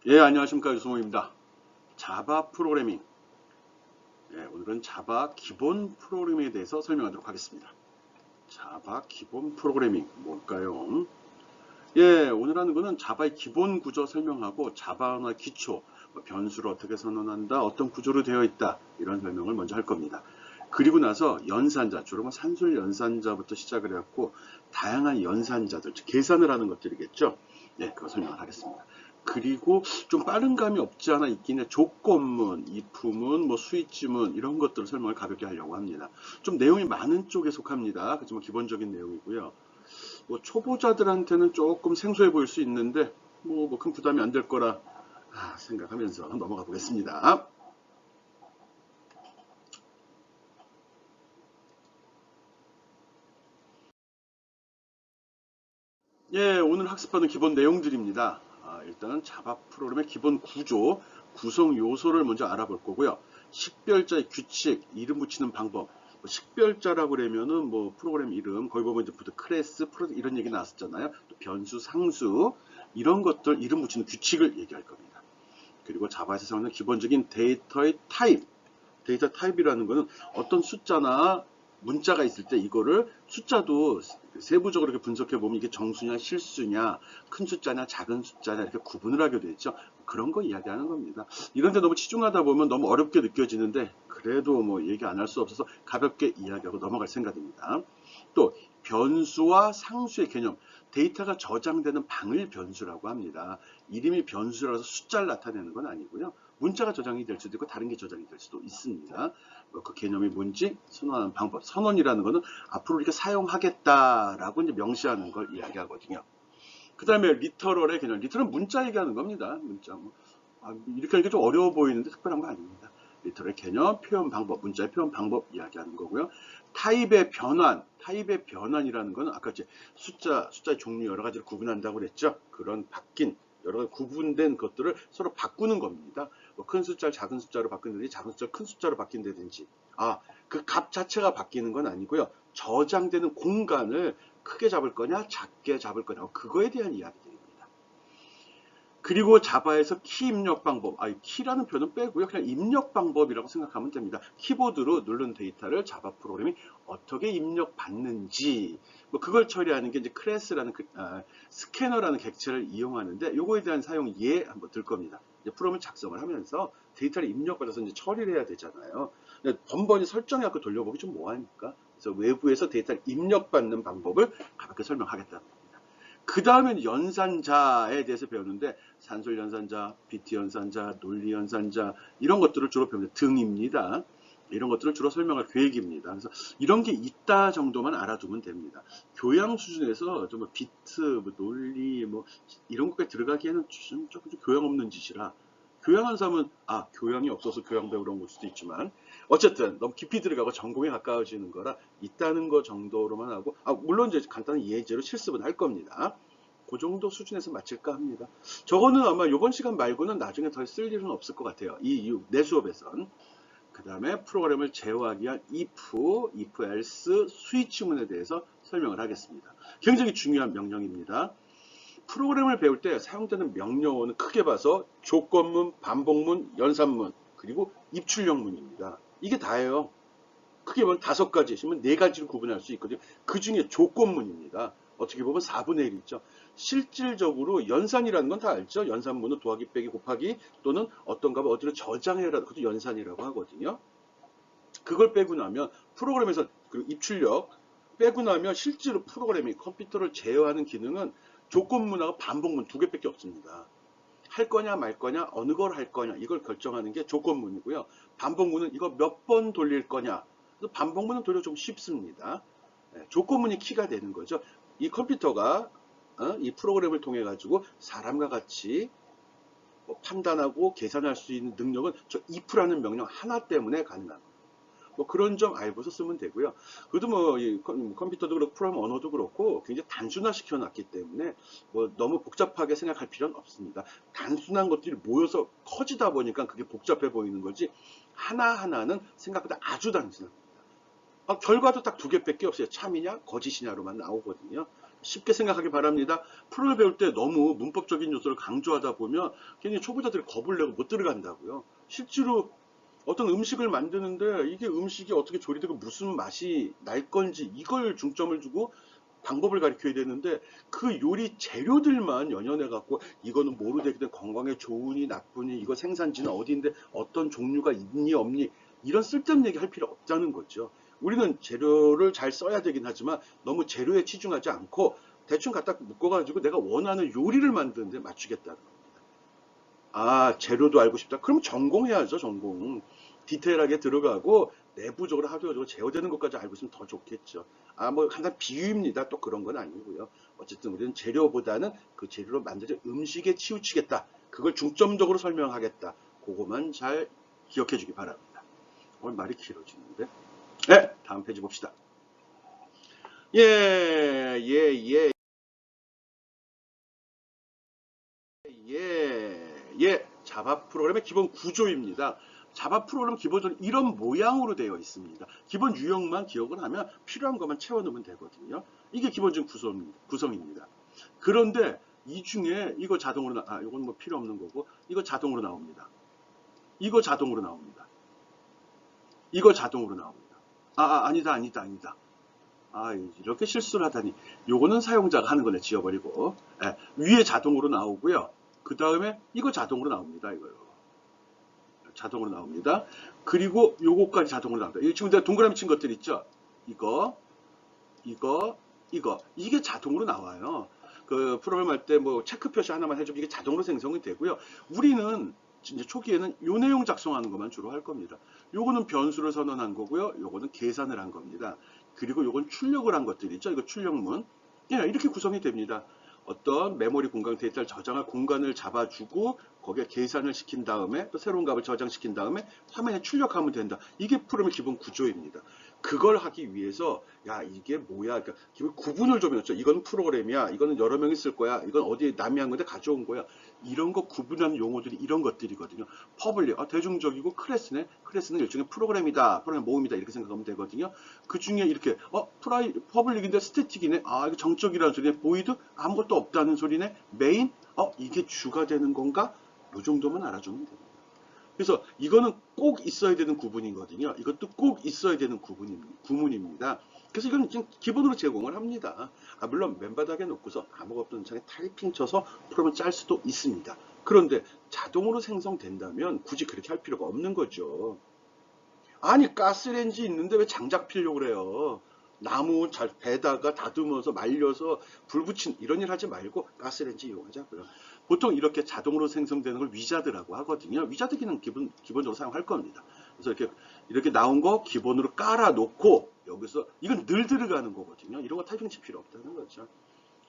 예, 안녕하십니까. 유승호입니다. 자바 프로그래밍. 예, 오늘은 자바 기본 프로그래밍에 대해서 설명하도록 하겠습니다. 자바 기본 프로그래밍, 뭘까요? 예, 오늘 하는 거는 자바의 기본 구조 설명하고 자바 언어의 기초, 변수를 어떻게 선언한다, 어떤 구조로 되어 있다, 이런 설명을 먼저 할 겁니다. 그리고 나서 연산자, 주로 산술 연산자부터 시작을 해갖고, 다양한 연산자들, 즉 계산을 하는 것들이겠죠. 예, 그거 설명을 하겠습니다. 그리고 좀 빠른 감이 없지 않아 있긴 해. 조건문, if문, 스위치문 이런 것들을 설명을 가볍게 하려고 합니다. 좀 내용이 많은 쪽에 속합니다. 그렇지만 기본적인 내용이고요. 초보자들한테는 조금 생소해 보일 수 있는데 큰 부담이 안 될 거라 생각하면서 넘어가 보겠습니다. 예, 오늘 학습하는 기본 내용들입니다. 일단은 자바 프로그램의 기본 구조, 구성 요소를 먼저 알아볼 거고요. 식별자의 규칙, 이름 붙이는 방법. 식별자라고 그러면은 프로그램 이름, 거기 보면 이제 클래스, 이런 얘기 나왔었잖아요. 또 변수, 상수 이런 것들 이름 붙이는 규칙을 얘기할 겁니다. 그리고 자바에서 사용하는 기본적인 데이터의 타입, 데이터 타입이라는 것은 어떤 숫자나 문자가 있을 때 이거를 숫자도 세부적으로 이렇게 분석해 보면 이게 정수냐 실수냐 큰 숫자냐 작은 숫자냐 이렇게 구분을 하게 되죠. 그런 거 이야기하는 겁니다. 이런데 너무 치중하다 보면 너무 어렵게 느껴지는데 그래도 얘기 안 할 수 없어서 가볍게 이야기하고 넘어갈 생각입니다. 또 변수와 상수의 개념, 데이터가 저장되는 방을 변수라고 합니다. 이름이 변수라서 숫자를 나타내는 건 아니고요. 문자가 저장이 될 수도 있고 다른 게 저장이 될 수도 있습니다. 그 개념이 뭔지 선언하는 방법. 선언이라는 것은 앞으로 우리가 사용하겠다라고 이제 명시하는 걸 이야기하거든요. 그 다음에 리터럴의 개념. 리터럴은 문자 얘기하는 겁니다. 문자. 이렇게 하니까 좀 어려워 보이는데 특별한 거 아닙니다. 리터럴의 개념, 표현 방법, 문자의 표현 방법 이야기하는 거고요. 타입의 변환. 타입의 변환이라는 것은 아까 이제 숫자의 종류 여러 가지를 구분한다고 그랬죠. 그런 바뀐 여러 가지 구분된 것들을 서로 바꾸는 겁니다. 큰 숫자를 작은 숫자로 바꾼다든지 작은 숫자를 큰 숫자로 바뀐다든지 그 값 자체가 바뀌는 건 아니고요. 저장되는 공간을 크게 잡을 거냐 작게 잡을 거냐 그거에 대한 이야기들입니다. 그리고 자바에서 키 입력 방법, 키라는 표현은 빼고요. 그냥 입력 방법이라고 생각하면 됩니다. 키보드로 누른 데이터를 자바 프로그램이 어떻게 입력받는지, 그걸 처리하는 게 이제 클래스라는 스캐너라는 객체를 이용하는데, 요거에 대한 사용 예 한번 들 겁니다. 이제 프로그램을 작성을 하면서 데이터를 입력받아서 이제 처리를 해야 되잖아요. 번번이 설정해갖고 돌려보기 좀 뭐하니까. 그래서 외부에서 데이터를 입력받는 방법을 가볍게 설명하겠다는 겁니다. 그 다음엔 연산자에 대해서 배우는데 산술 연산자, 비트 연산자, 논리 연산자 이런 것들을 주로 배우는 등입니다. 이런 것들을 주로 설명할 계획입니다. 그래서 이런 게 있다 정도만 알아두면 됩니다. 교양 수준에서 좀 비트, 논리 이런 것까지 들어가기에는 조금 교양 없는 짓이라 교양한 사람은 교양이 없어서 교양 배우러 온 걸 수도 있지만 어쨌든 너무 깊이 들어가고 전공에 가까워지는 거라 있다는 거 정도로만 하고 물론 이제 간단한 예제로 실습은 할 겁니다. 그 정도 수준에서 마칠까 합니다. 저거는 아마 이번 시간 말고는 나중에 더 쓸 일은 없을 것 같아요. 내 수업에선. 그 다음에 프로그램을 제어하기 위한 if else, 스위치문에 대해서 설명을 하겠습니다. 굉장히 중요한 명령입니다. 프로그램을 배울 때 사용되는 명령어는 크게 봐서 조건문, 반복문, 연산문, 그리고 입출력문입니다. 이게 다예요. 크게 보면 5가지 있으면 4가지를 구분할 수 있거든요. 그 중에 조건문입니다. 어떻게 보면 4분의 1 있죠. 실질적으로 연산이라는 건 다 알죠. 연산문은 더하기, 빼기, 곱하기 또는 어떤 값을 어디로 저장해라. 그것도 연산이라고 하거든요. 그걸 빼고 나면 프로그램에서 그리고 입출력 빼고 나면 실제로 프로그램이 컴퓨터를 제어하는 기능은 조건문하고 반복문 2개밖에 없습니다. 할 거냐 말 거냐 어느 걸 할 거냐 이걸 결정하는 게 조건문이고요. 반복문은 이거 몇 번 돌릴 거냐. 반복문은 도리어 좀 쉽습니다. 조건문이 키가 되는 거죠. 이 컴퓨터가 이 프로그램을 통해 가지고 사람과 같이 판단하고 계산할 수 있는 능력은 저 if라는 명령 하나 때문에 가능한 거예요. 그런 점 알고서 쓰면 되고요. 그래도 이 컴퓨터도 그렇고 프로그램 언어도 그렇고 굉장히 단순화 시켜놨기 때문에 너무 복잡하게 생각할 필요는 없습니다. 단순한 것들이 모여서 커지다 보니까 그게 복잡해 보이는 거지 하나하나는 생각보다 아주 단순합니다. 결과도 딱 2개밖에 없어요. 참이냐 거짓이냐로만 나오거든요. 쉽게 생각하기 바랍니다. 프로를 배울 때 너무 문법적인 요소를 강조하다 보면 괜히 초보자들이 겁을 내고 못 들어간다고요. 실제로 어떤 음식을 만드는데 이게 음식이 어떻게 조리되고 무슨 맛이 날 건지 이걸 중점을 두고 방법을 가르쳐야 되는데 그 요리 재료들만 연연해 갖고 이거는 뭐로 되거든 건강에 좋으니 나쁘니 이거 생산지는 어디인데 어떤 종류가 있니 없니 이런 쓸데없는 얘기 할 필요 없다는 거죠. 우리는 재료를 잘 써야 되긴 하지만 너무 재료에 치중하지 않고 대충 갖다 묶어가지고 내가 원하는 요리를 만드는데 맞추겠다는 겁니다. 아, 재료도 알고 싶다. 그럼 전공해야죠, 전공. 디테일하게 들어가고 내부적으로 하드웨어적으로 제어되는 것까지 알고 있으면 더 좋겠죠. 아, 뭐 간단 비유입니다. 또 그런 건 아니고요. 어쨌든 우리는 재료보다는 그 재료로 만드는 음식에 치우치겠다. 그걸 중점적으로 설명하겠다. 그거만 잘 기억해 주기 바랍니다. 오늘 말이 길어지는데. 네, 다음 페이지 봅시다. 예, 예, 예, 예. 자바 프로그램의 기본 구조입니다. 자바 프로그램 기본적으로 이런 모양으로 되어 있습니다. 기본 유형만 기억을 하면 필요한 것만 채워넣으면 되거든요. 이게 기본적인 구성입니다. 그런데 이 중에 이거 자동으로 이건 뭐 필요 없는 거고 이거 자동으로 나옵니다. 이거 자동으로 나옵니다. 이거 자동으로 나옵니다. 아니다. 아, 이렇게 실수를 하다니. 요거는 사용자가 하는 거네, 지워버리고. 예, 위에 자동으로 나오고요. 그 다음에 이거 자동으로 나옵니다, 이거요. 자동으로 나옵니다. 그리고 요거까지 자동으로 나옵니다. 지금 내가 동그라미 친 것들 있죠? 이거, 이거, 이거. 이게 자동으로 나와요. 그 프로그램 할 때 뭐 체크 표시 하나만 해주면 이게 자동으로 생성이 되고요. 우리는 이제 초기에는 요 내용 작성하는 것만 주로 할 겁니다. 요거는 변수를 선언한 거고요. 요거는 계산을 한 겁니다. 그리고 요건 출력을 한 것들이죠. 이거 출력문. 예, 이렇게 구성이 됩니다. 어떤 메모리 공간 데이터를 저장할 공간을 잡아주고 거기에 계산을 시킨 다음에 또 새로운 값을 저장시킨 다음에 화면에 출력하면 된다. 이게 프로그램의 기본 구조입니다. 그걸 하기 위해서 야 이게 뭐야 그러니까 기본 구분을 좀 해줬죠. 이건 프로그램이야. 이거는 여러 명이 쓸 거야. 이건 어디에 남이 한 건데 가져온 거야. 이런 거 구분하는 용어들이 이런 것들이거든요. 퍼블릭 대중적이고 클래스는 일종의 프로그램이다. 프로그램 모음이다. 이렇게 생각하면 되거든요. 그 중에 이렇게 퍼블릭인데 스태틱이네. 아 이거 정적이라는 소리네. 보이드 아무것도 없다는 소리네. 메인 이게 주가 되는 건가? 이 정도만 알아주면 됩니다. 그래서 이거는 꼭 있어야 되는 구분이거든요. 이것도 꼭 있어야 되는 구문입니다. 그래서 이건 지금 기본으로 제공을 합니다. 물론 맨바닥에 놓고서 아무것도 없는 창에 타이핑 쳐서 프로그램을 짤 수도 있습니다. 그런데 자동으로 생성된다면 굳이 그렇게 할 필요가 없는 거죠. 아니 가스레인지 있는데 왜 장작 피려고 그래요? 나무 잘 배다가 다듬어서 말려서 불 붙인 이런 일 하지 말고 가스레인지 이용하자고요. 보통 이렇게 자동으로 생성되는 걸 위자드라고 하거든요. 위자드 기능 기본적으로 사용할 겁니다. 그래서 이렇게 나온 거 기본으로 깔아 놓고 여기서 이건 늘 들어가는 거거든요. 이런 거 타이핑 칠 필요 없다는 거죠.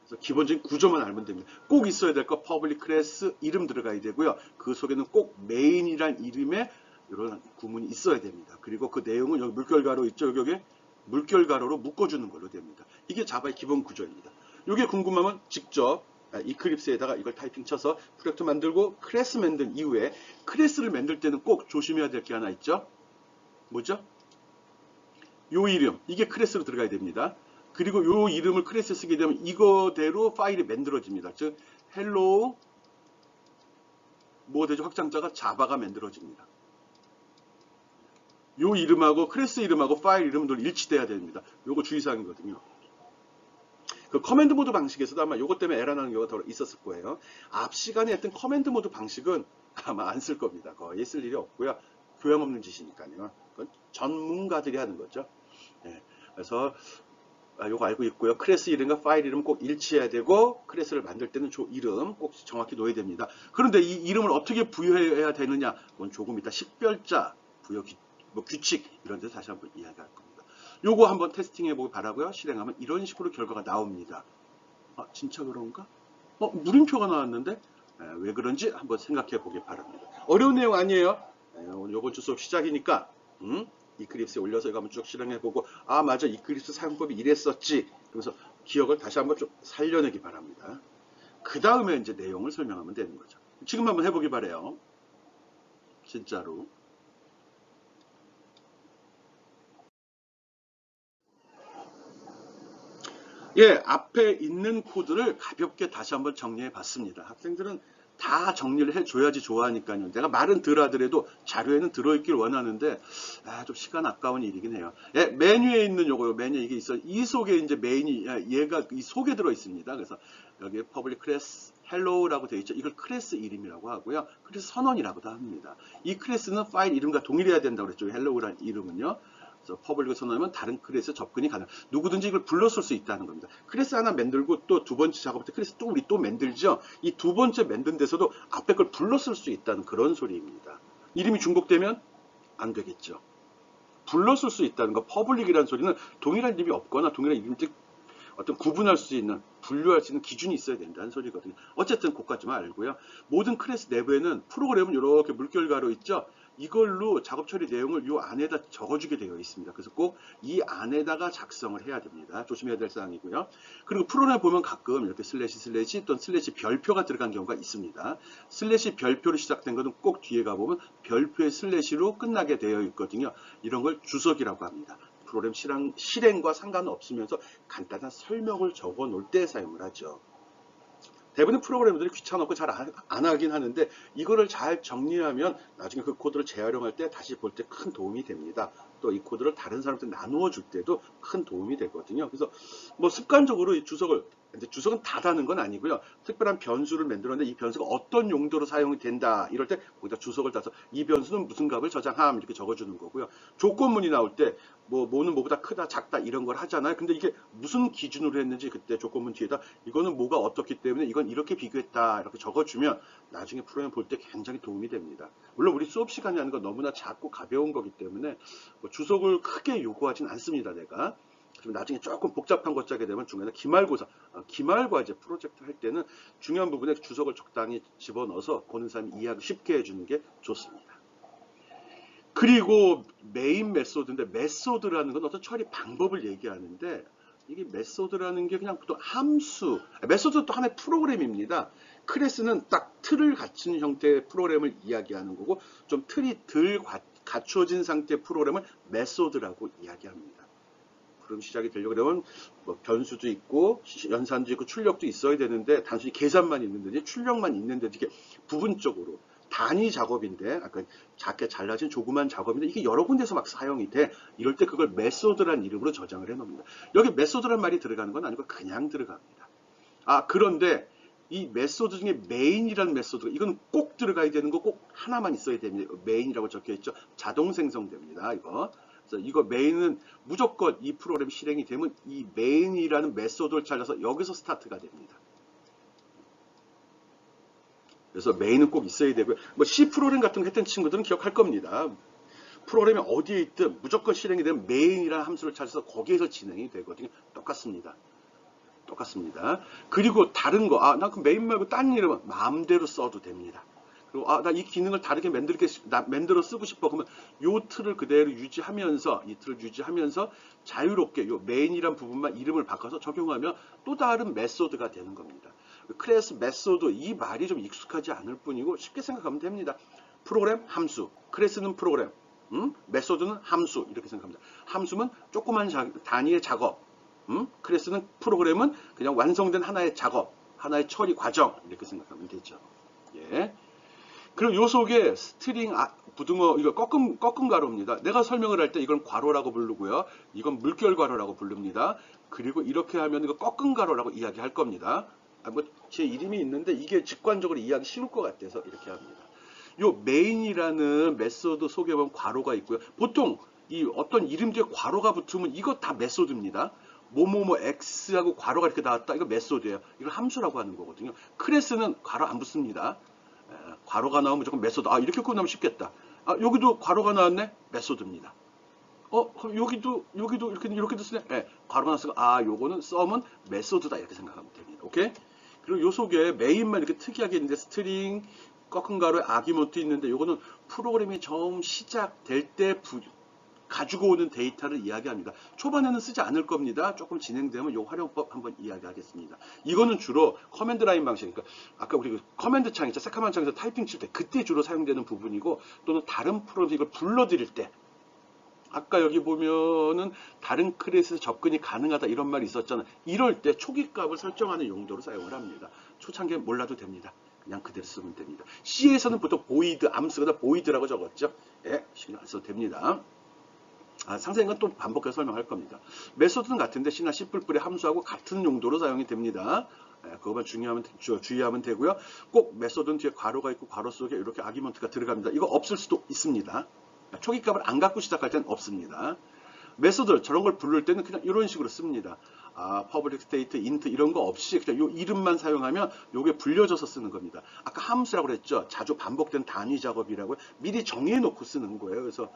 그래서 기본적인 구조만 알면 됩니다. 꼭 있어야 될 거 퍼블릭 클래스 이름 들어가야 되고요. 그 속에는 꼭 메인이란 이름의 이런 구문이 있어야 됩니다. 그리고 그 내용은 여기 물결가로 있죠. 여기 물결가로로 묶어주는 걸로 됩니다. 이게 자바의 기본 구조입니다. 이게 궁금하면 직접 이클립스에다가 이걸 타이핑 쳐서 프로젝트 만들고 클래스 만든 이후에 클래스를 만들 때는 꼭 조심해야 될 게 하나 있죠. 뭐죠? 요 이름 이게 클래스로 들어가야 됩니다. 그리고 요 이름을 클래스에 쓰게 되면 이거대로 파일이 만들어집니다. 즉 헬로우 뭐가 되죠? 확장자가 자바가 만들어집니다. 요 이름하고 클래스 이름하고 파일 이름도 일치돼야 됩니다. 요거 주의사항이거든요. 그 커맨드 모드 방식에서도 아마 요것 때문에 에러 나는 경우가 더 있었을 거예요. 앞 시간에 했던 커맨드 모드 방식은 아마 안 쓸 겁니다. 거의 쓸 일이 없고요. 교양 없는 짓이니까요. 그건 전문가들이 하는 거죠. 예, 그래서 요거 알고 있고요. 클래스 이름과 파일 이름 꼭 일치해야 되고 클래스를 만들 때는 조 이름 꼭 정확히 놓아야 됩니다. 그런데 이 이름을 어떻게 부여해야 되느냐? 그건 조금 이따 식별자 부여 규칙 이런 데서 다시 한번 이야기할 겁니다. 요거 한번 테스팅해 보기 바라고요. 실행하면 이런 식으로 결과가 나옵니다. 진짜 그런가? 물음표가 나왔는데 왜 그런지 한번 생각해 보기 바랍니다. 어려운 내용 아니에요. 오늘 요번 주 수업 시작이니까 이클립스에 올려서 이거 한번 쭉 실행해 보고 맞아 이클립스 사용법이 이랬었지. 그래서 기억을 다시 한번 좀 살려내기 바랍니다. 그 다음에 이제 내용을 설명하면 되는 거죠. 지금 한번 해보기 바래요. 진짜로. 예, 앞에 있는 코드를 가볍게 다시 한번 정리해 봤습니다. 학생들은 다 정리를 해줘야지 좋아하니까요. 내가 말은 덜 하더라도 자료에는 들어있길 원하는데, 좀 시간 아까운 일이긴 해요. 예, 메뉴에 있는 요거요. 메뉴에 이게 있어요. 이 속에 이제 메인이, 얘가 이 속에 들어있습니다. 그래서 여기 public class hello라고 되어 있죠. 이걸 클래스 이름이라고 하고요. 클래스 선언이라고도 합니다. 이 클래스는 파일 이름과 동일해야 된다고 그랬죠. hello라는 이름은요. 그래서 퍼블릭을 선언하면 다른 클래스에 접근이 가능. 누구든지 이걸 불러쓸 수 있다는 겁니다. 클래스 하나 만들고 또 두 번째 작업할 때 클래스 또 우리 또 만들죠. 이 두 번째 만든 데서도 앞에 걸 불러쓸 수 있다는 그런 소리입니다. 이름이 중복되면 안 되겠죠. 불러쓸 수 있다는 거. 퍼블릭이라는 소리는 동일한 이름이 없거나 동일한 이름, 즉 어떤 구분할 수 있는, 분류할 수 있는 기준이 있어야 된다는 소리거든요. 어쨌든 그것까지만 알고요. 모든 클래스 내부에는 프로그램은 이렇게 물결가로 있죠. 이걸로 작업 처리 내용을 이 안에다 적어주게 되어 있습니다. 그래서 꼭 이 안에다가 작성을 해야 됩니다. 조심해야 될 사항이고요. 그리고 프로그램 보면 가끔 이렇게 슬래시 또는 슬래시 별표가 들어간 경우가 있습니다. 슬래시 별표로 시작된 것은 꼭 뒤에 가보면 별표의 슬래시로 끝나게 되어 있거든요. 이런 걸 주석이라고 합니다. 프로그램 실행과 상관없으면서 간단한 설명을 적어 놓을 때 사용을 하죠. 대부분 프로그래머들이 귀찮았고 잘 안 하긴 하는데 이거를 잘 정리하면 나중에 그 코드를 재활용할 때 다시 볼 때 큰 도움이 됩니다. 또 이 코드를 다른 사람한테 나누어 줄 때도 큰 도움이 되거든요. 그래서 뭐 습관적으로 이 주석을, 근데 주석은 다 다는 건 아니고요. 특별한 변수를 만들었는데 이 변수가 어떤 용도로 사용이 된다 이럴 때 거기다 주석을 따서 이 변수는 무슨 값을 저장함 이렇게 적어주는 거고요. 조건문이 나올 때 뭐는 뭐보다 크다 작다 이런 걸 하잖아요. 근데 이게 무슨 기준으로 했는지 그때 조건문 뒤에다 이거는 뭐가 어떻기 때문에 이건 이렇게 비교했다 이렇게 적어주면 나중에 프로그램 볼 때 굉장히 도움이 됩니다. 물론 우리 수업 시간이 하는 건 너무나 작고 가벼운 거기 때문에 뭐 주석을 크게 요구하진 않습니다. 내가 좀 나중에 조금 복잡한 것 짜게 되면 중간에 기말고사, 기말과제 프로젝트 할 때는 중요한 부분에 주석을 적당히 집어넣어서 보는 사람이 이해하기 쉽게 해주는 게 좋습니다. 그리고 메인 메소드인데, 메소드라는 건 어떤 처리 방법을 얘기하는데, 이게 메소드라는 게 그냥 또 함수, 메소드는 또 하나의 프로그램입니다. 클래스는 딱 틀을 갖춘 형태의 프로그램을 이야기하는 거고, 좀 틀이 덜 갖춰진 상태의 프로그램을 메소드라고 이야기합니다. 그럼 시작이 되려고 그러면 뭐 변수도 있고 연산도 있고 출력도 있어야 되는데 단순히 계산만 있는데 출력만 있는데 이게 부분적으로 단위 작업인데 아까 작게 잘라진 조그만 작업인데 이게 여러 군데서 막 사용이 돼. 이럴 때 그걸 메소드란 이름으로 저장을 해 놓습니다. 여기 메소드란 말이 들어가는 건 아니고 그냥 들어갑니다. 그런데 이 메소드 중에 메인이라는 메소드가 이건 꼭 들어가야 되는 거 꼭 하나만 있어야 됩니다. 메인이라고 적혀 있죠. 자동 생성됩니다. 이거 메인은 무조건 이 프로그램 실행이 되면 이 메인이라는 메소드를 찾아서 여기서 스타트가 됩니다. 그래서 메인은 꼭 있어야 되고요. 뭐 C 프로그램 같은 거 했던 친구들은 기억할 겁니다. 프로그램이 어디에 있든 무조건 실행이 되면 메인이라는 함수를 찾아서 거기에서 진행이 되거든요. 똑같습니다. 그리고 다른 거, 나 그 메인 말고 딴 이름은 마음대로 써도 됩니다. 그리고 나 이 기능을 다르게 만들어 쓰고 싶어. 그러면 요 틀을 그대로 유지하면서 이 틀을 유지하면서 자유롭게 요 메인이란 부분만 이름을 바꿔서 적용하면 또 다른 메소드가 되는 겁니다. 클래스 메소드 이 말이 좀 익숙하지 않을 뿐이고 쉽게 생각하면 됩니다. 프로그램 함수, 클래스는 프로그램, 메소드는 함수 이렇게 생각합니다. 함수는 조그만 단위의 작업, 클래스는 프로그램은 그냥 완성된 하나의 작업, 하나의 처리 과정 이렇게 생각하면 되죠. 예. 그리고 요 속에 스트링 부등호 이거 꺾은 가로입니다. 내가 설명을 할 때 이건 괄호라고 부르고요. 이건 물결 괄호라고 부릅니다. 그리고 이렇게 하면 이거 꺾은 가로라고 이야기할 겁니다. 뭐 제 이름이 있는데 이게 직관적으로 이해하기 쉬울 것 같아서 이렇게 합니다. 요 메인이라는 메소드 속에 보면 괄호가 있고요. 보통 이 어떤 이름 뒤에 괄호가 붙으면 이거 다 메소드입니다. 뭐뭐뭐 x하고 괄호가 이렇게 나왔다. 이거 메소드예요. 이걸 함수라고 하는 거거든요. 클래스는 괄호 안 붙습니다. 괄호가 나오면 무조건 메소드. 이렇게 끝나면 쉽겠다. 여기도 괄호가 나왔네. 메소드입니다. 그럼 여기도 이렇게도 쓰네. 괄호가 나왔으니까 요거는 썸은 메소드다 이렇게 생각하면 됩니다. 오케이? 그리고 요 속에 메인만 이렇게 특이하게 있는데 스트링 꺾은 가로에 아기먼트 있는데 요거는 프로그램이 처음 시작될 때 가지고 오는 데이터를 이야기합니다. 초반에는 쓰지 않을 겁니다. 조금 진행되면 요 활용법 한번 이야기하겠습니다. 이거는 주로 커맨드 라인 방식, 그러니까 아까 우리 커맨드 창 있죠. 새카만 창에서 타이핑 칠 때 그때 주로 사용되는 부분이고 또는 다른 프로그램 이걸 불러드릴 때 아까 여기 보면은 다른 클래스에서 접근이 가능하다 이런 말이 있었잖아요. 이럴 때 초기값을 설정하는 용도로 사용을 합니다. 초창기에 몰라도 됩니다. 그냥 그대로 쓰면 됩니다. C에서는 보통 보이드, 암스거나 보이드라고 적었죠. 예, 신경 안 써도 됩니다. 상세한 건 또 반복해서 설명할 겁니다. 메소드는 같은데 C나 C++의 함수하고 같은 용도로 사용이 됩니다. 그것만 주의하면 되고요. 꼭 메소드는 뒤에 괄호가 있고 괄호 속에 이렇게 아기먼트가 들어갑니다. 이거 없을 수도 있습니다. 초기값을 안 갖고 시작할 때는 없습니다. 메소드 저런 걸 부를 때는 그냥 이런 식으로 씁니다. 퍼블릭 스테이트, 인트 이런 거 없이 그냥 요 이름만 사용하면 요게 불려져서 쓰는 겁니다. 아까 함수라고 그랬죠. 자주 반복된 단위 작업이라고 미리 정해 놓고 쓰는 거예요. 그래서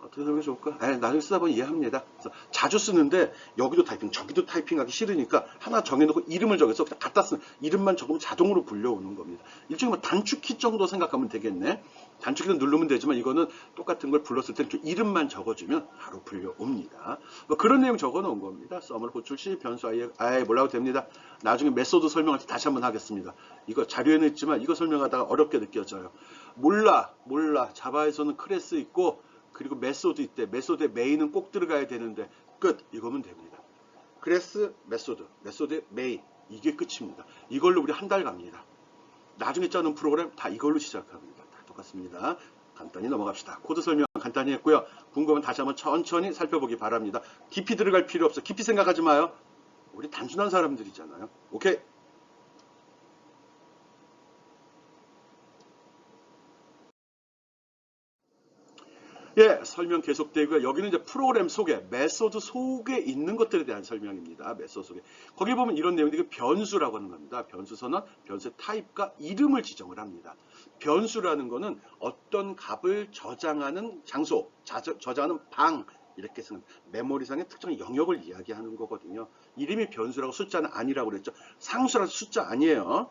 어떻게 설명이 좋을까? 나중에 쓰다 보면 이해합니다. 그래서 자주 쓰는데 여기도 타이핑, 저기도 타이핑하기 싫으니까 하나 정해놓고 이름을 정해서 그냥 갖다 쓰는 이름만 적으면 자동으로 불려오는 겁니다. 일종의 뭐 단축키 정도 생각하면 되겠네. 단축키는 누르면 되지만 이거는 똑같은 걸 불렀을 때 이름만 적어주면 바로 불려옵니다. 뭐 그런 내용 적어놓은 겁니다. 썸을 호출 시 변수 아예 몰라도 됩니다. 나중에 메소드 설명할 때 다시 한번 하겠습니다. 이거 자료에는 있지만 이거 설명하다가 어렵게 느껴져요. 몰라. 자바에서는 클래스 있고 그리고 메소드 있대. 메소드에 메인은 꼭 들어가야 되는데 끝. 이거면 됩니다. 클래스, 메소드의 메인. 이게 끝입니다. 이걸로 우리 한 달 갑니다. 나중에 짜는 프로그램 다 이걸로 시작합니다. 다 똑같습니다. 간단히 넘어갑시다. 코드 설명 간단히 했고요. 궁금하면 다시 한번 천천히 살펴보기 바랍니다. 깊이 들어갈 필요 없어. 깊이 생각하지 마요. 우리 단순한 사람들이잖아요. 오케이? 예, 설명 계속되고요. 여기는 이제 프로그램 속에, 메소드 속에 있는 것들에 대한 설명입니다. 메소드 속에. 거기 보면 이런 내용이 변수라고 하는 겁니다. 변수서는 변수의 타입과 이름을 지정을 합니다. 변수라는 거는 어떤 값을 저장하는 장소, 저장하는 방, 이렇게 쓰는 메모리상의 특정 영역을 이야기하는 거거든요. 이름이 변수라고 숫자는 아니라고 그랬죠. 상수라서 숫자 아니에요.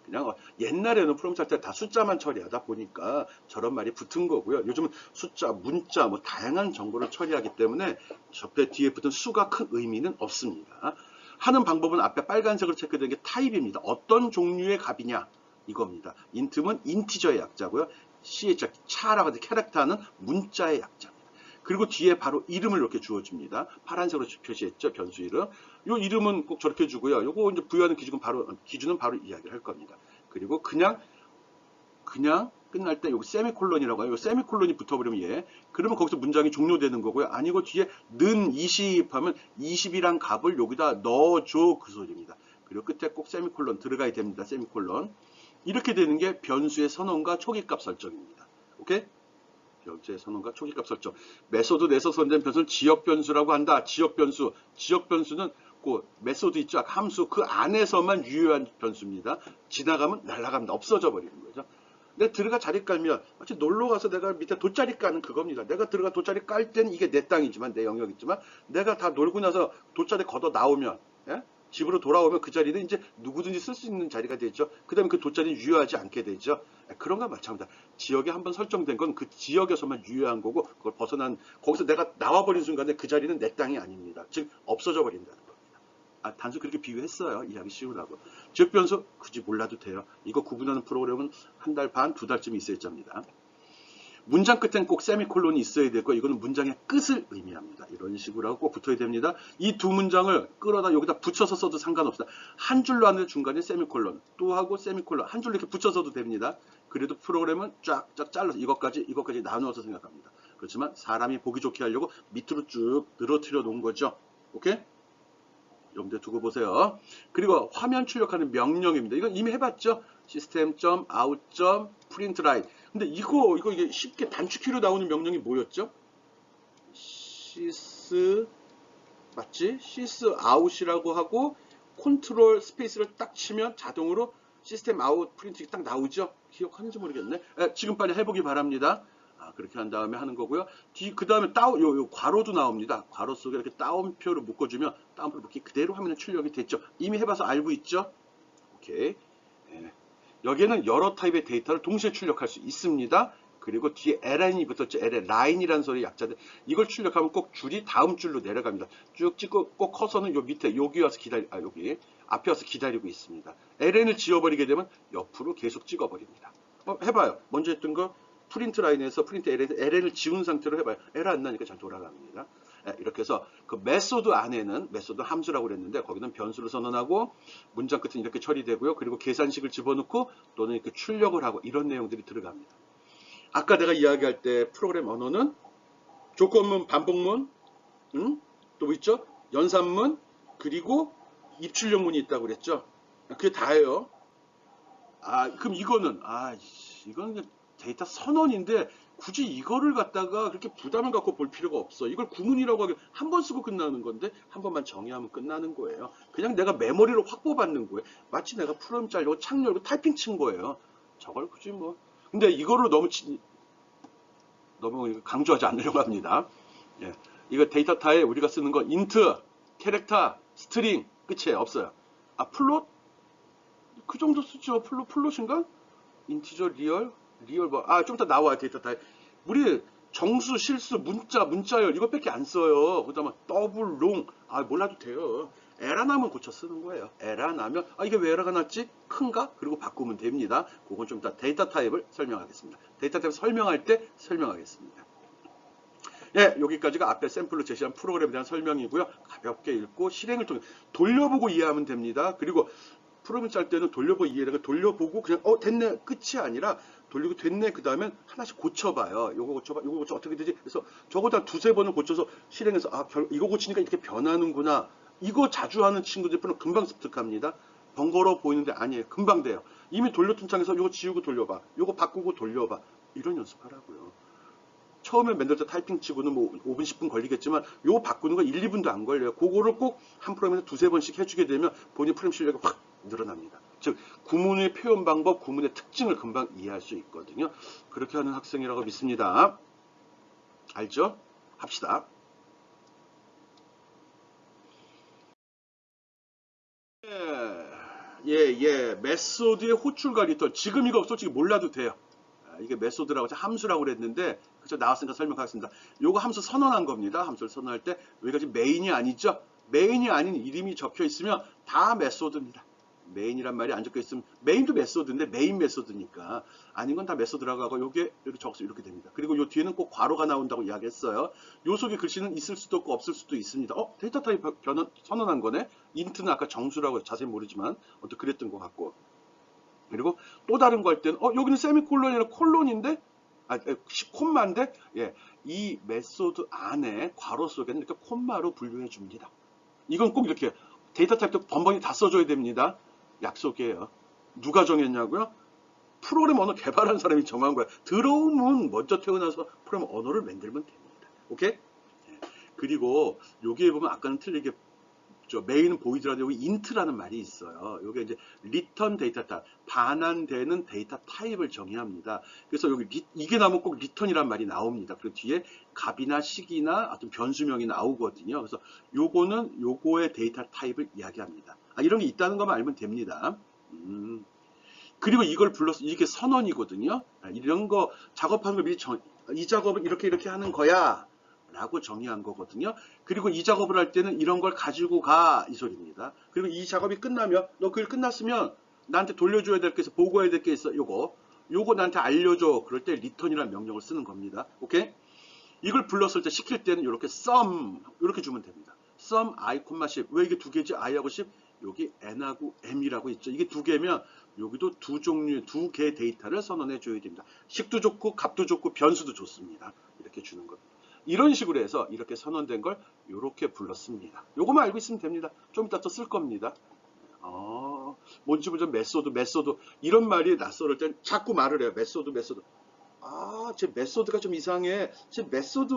그냥 옛날에는 프롬 짤 때 다 숫자만 처리하다 보니까 저런 말이 붙은 거고요. 요즘은 숫자, 문자, 뭐 다양한 정보를 처리하기 때문에 접대 뒤에 붙은 수가 큰 의미는 없습니다. 하는 방법은 앞에 빨간색으로 체크된 게 타입입니다. 어떤 종류의 값이냐 이겁니다. 인트는 인티저의 약자고요. 차라고 하는 캐릭터는 문자의 약자입니다. 그리고 뒤에 바로 이름을 이렇게 주어줍니다. 파란색으로 표시했죠. 변수 이름. 요 이름은 꼭 저렇게 주고요. 요거 이제 부여하는 기준은 바로 이야기를 할 겁니다. 그리고 그냥 끝날 때 여기 세미콜론이라고 해요. 세미콜론이 붙어버리면 그러면 거기서 문장이 종료되는 거고요. 아니고 뒤에 는 20 하면 20이란 값을 여기다 넣어줘 그 소리입니다. 그리고 끝에 꼭 세미콜론 들어가야 됩니다. 세미콜론. 이렇게 되는 게 변수의 선언과 초기값 설정입니다. 오케이? 변수의 선언과 초기값 설정. 메소드 내에서 선된 변수를 지역 변수라고 한다. 지역 변수는 그 메소드 있죠. 함수 그 안에서만 유효한 변수입니다. 지나가면 날아갑니다. 없어져 버리는 거죠. 내가 들어가 자리 깔면 마치 놀러 가서 내가 밑에 돗자리 까는 그겁니다. 내가 들어가 돗자리 깔 때는 이게 내 땅이지만 내 영역이지만 내가 다 놀고 나서 돗자리 걷어 나오면 집으로 돌아오면 그 자리는 이제 누구든지 쓸 수 있는 자리가 되죠. 그 다음에 그 돗자리는 유효하지 않게 되죠. 그런 거 마찬가지다. 지역에 한번 설정된 건 그 지역에서만 유효한 거고 그걸 벗어난 거기서 내가 나와버린 순간에 그 자리는 내 땅이 아닙니다. 즉 없어져 버린다는 겁니다. 단순 그렇게 비유했어요. 이해하기 쉬우라고. 지역 변수 굳이 몰라도 돼요. 이거 구분하는 프로그램은 한 달 반, 두 달쯤 있어야 합니다. 문장 끝엔 꼭 세미콜론이 있어야 되고 이거는 문장의 끝을 의미합니다. 이런 식으로 하고 꼭 붙어야 됩니다. 이 두 문장을 끌어다 여기다 붙여서 써도 상관없습니다. 한 줄로 하는데 중간에 세미콜론 또 하고 세미콜론 한 줄로 이렇게 붙여서도 됩니다. 그래도 프로그램은 쫙쫙 잘라서 이것까지 나누어서 생각합니다. 그렇지만 사람이 보기 좋게 하려고 밑으로 쭉 늘어뜨려 놓은 거죠. 오케이? 여러분들 두고 보세요. 그리고 화면 출력하는 명령입니다. 이건 이미 해봤죠? system.out.println. 근데 이게 쉽게 단축키로 나오는 명령이 뭐였죠? sys 맞지? sysout이라고 하고 컨트롤 스페이스를 딱 치면 자동으로 시스템 아웃 프린팅이 딱 나오죠? 기억하는지 모르겠네. 지금 빨리 해보기 바랍니다. 그렇게 한 다음에 하는 거고요. 그 다음에 요 괄호도 나옵니다. 괄호 속에 이렇게 따옴표를 묶어주면 따옴표를 묶기 그대로 화면에 출력이 됐죠. 이미 해봐서 알고 있죠? 오케이. 여기에는 여러 타입의 데이터를 동시에 출력할 수 있습니다. 그리고 뒤에 ln이 붙었죠. ln, 라인이라는 소리 약자들. 이걸 출력하면 꼭 줄이 다음 줄로 내려갑니다. 쭉 찍고 꼭 커서는 요 밑에 여기 와서 여기 앞에 와서 기다리고 있습니다. ln을 지워버리게 되면 옆으로 계속 찍어버립니다. 해봐요. 먼저 했던 거 프린트 라인에서 프린트 LN을 지운 상태로 해봐요. 에러 안 나니까 잘 돌아갑니다. 이렇게 해서 그 메소드 안에는 메소드 함수라고 그랬는데 거기는 변수를 선언하고 문장 끝은 이렇게 처리되고요. 그리고 계산식을 집어넣고 또는 이렇게 출력을 하고 이런 내용들이 들어갑니다. 아까 내가 이야기할 때 프로그램 언어는 조건문, 반복문, 또 뭐 있죠? 연산문, 그리고 입출력문이 있다고 그랬죠? 그게 다예요. 그럼 이거는, 이거는 데이터 선언인데 굳이 이거를 갖다가 그렇게 부담을 갖고 볼 필요가 없어. 이걸 구문이라고 하기 한 번 쓰고 끝나는 건데 한 번만 정의하면 끝나는 거예요. 그냥 내가 메모리로 확보받는 거예요. 마치 내가 프로그램 짜려고 창 열고 타이핑 친 거예요. 저걸 굳이 뭐. 근데 이거를 너무 강조하지 않으려고 합니다. 예. 이거 데이터 타입 우리가 쓰는 거 인트, 캐릭터, 스트링 끝이에요. 없어요. 플롯? 그 정도 쓰죠. 플롯인가? 인티저, 리얼 뭐, 좀 이따 나와요. 데이터 타입. 우리 정수, 실수, 문자열 이것밖에 안 써요. 그다음에 더블, 롱. 몰라도 돼요. 에러 나면 고쳐 쓰는 거예요. 에러 나면 이게 왜 에러가 났지? 큰가? 그리고 바꾸면 됩니다. 그건 좀 이따 데이터 타입을 설명하겠습니다. 데이터 타입 설명할 때 설명하겠습니다. 예, 여기까지가 앞에 샘플로 제시한 프로그램에 대한 설명이고요. 가볍게 읽고 실행을 통해 돌려보고 이해하면 됩니다. 그리고 프로그램 짤 때는 돌려보고 이해를 돌려보고 그냥 됐네 끝이 아니라 돌리고 됐네 그 다음에 하나씩 고쳐봐요. 요거 고쳐봐 요거 고쳐 어떻게 되지? 그래서 적어도 한 두세 번을 고쳐서 실행해서 이거 고치니까 이렇게 변하는구나. 이거 자주 하는 친구들은 금방 습득합니다. 번거로워 보이는데 아니에요. 금방 돼요. 이미 돌렸던 창에서 요거 지우고 돌려봐. 요거 바꾸고 돌려봐. 이런 연습하라고요. 처음에 만들 때 타이핑 치고는 뭐 5분 10분 걸리겠지만 요거 바꾸는 거 1, 2분도 안 걸려요. 그거를 꼭 한 프로그램에서 두세 번씩 해주게 되면 본인 프로그램 실력이 확 늘어납니다. 즉 구문의 표현 방법, 구문의 특징을 금방 이해할 수 있거든요. 그렇게 하는 학생이라고 믿습니다. 알죠? 합시다. 메소드의 호출과 리턴. 지금 이거 솔직히 몰라도 돼요. 이게 메소드라고 함수라고 그랬는데 그쵸 나왔으니까 설명하겠습니다. 요거 함수 선언한 겁니다. 함수를 선언할 때 여기가 지금 메인이 아니죠. 메인이 아닌 이름이 적혀 있으면 다 메소드입니다. 메인이란 말이 안 적혀 있으면 메인도 메소드인데 메인 메소드니까 아닌 건 다 메소드라고 하고 요게 이렇게 적어서 이렇게 됩니다. 그리고 요 뒤에는 꼭 괄호가 나온다고 이야기했어요. 요 속에 글씨는 있을 수도 없고 없을 수도 있습니다. 데이터 타입 선언한 거네. 인트는 아까 정수라고 자세히 모르지만 그랬던 것 같고. 그리고 또 다른 거 할 때는 여기는 세미콜론이 아니라 콜론인데 콤마인데 이 메소드 안에 괄호 속에는 이렇게 콤마로 분류해 줍니다. 이건 꼭 이렇게 데이터 타입도 번번이 다 써줘야 됩니다. 약속이에요. 누가 정했냐고요? 프로그램 언어 개발한 사람이 정한 거야. 들어오면 먼저 태어나서 프로그램 언어를 만들면 됩니다. 오케이? 그리고 여기에 보면 아까는 틀리게 메인은 보이더라도 여기 인트라는 말이 있어요. 여기 이제 리턴 데이터 타입, 반환되는 데이터 타입을 정의합니다. 그래서 여기 이게 나오면 꼭 리턴이란 말이 나옵니다. 그리고 뒤에 값이나 식이나 어떤 변수명이 나오거든요. 그래서 요거는 요거의 데이터 타입을 이야기합니다. 이런 게 있다는 것만 알면 됩니다. 그리고 이걸 불러서 이게 선언이거든요. 이런 거 작업하는 걸 미리 이 작업은 이렇게 하는 거야. 라고 정의한 거거든요. 그리고 이 작업을 할 때는 이런 걸 가지고 가 이 소리입니다. 그리고 이 작업이 끝나면 너 그걸 끝났으면 나한테 돌려줘야 될 게 있어. 보고해야 될 게 있어. 요거 나한테 알려줘. 그럴 때 return이라는 명령을 쓰는 겁니다. 오케이? 이걸 불렀을 때 시킬 때는 이렇게 sum 이렇게 주면 됩니다. sum i, 10. 왜 이게 두 개지? i하고 10. 여기 n하고 m이라고 있죠. 이게 두 개면 여기도 두 개의 데이터를 선언해 줘야 됩니다. 식도 좋고 값도 좋고 변수도 좋습니다. 이렇게 주는 겁니다. 이런 식으로 해서 이렇게 선언된 걸 이렇게 불렀습니다. 요거만 알고 있으면 됩니다. 좀 이따 또 쓸 겁니다. 뭔지 보자. 메소드 이런 말이 낯설을 땐 자꾸 말을 해요. 메소드 제 메소드가 좀 이상해. 제 메소드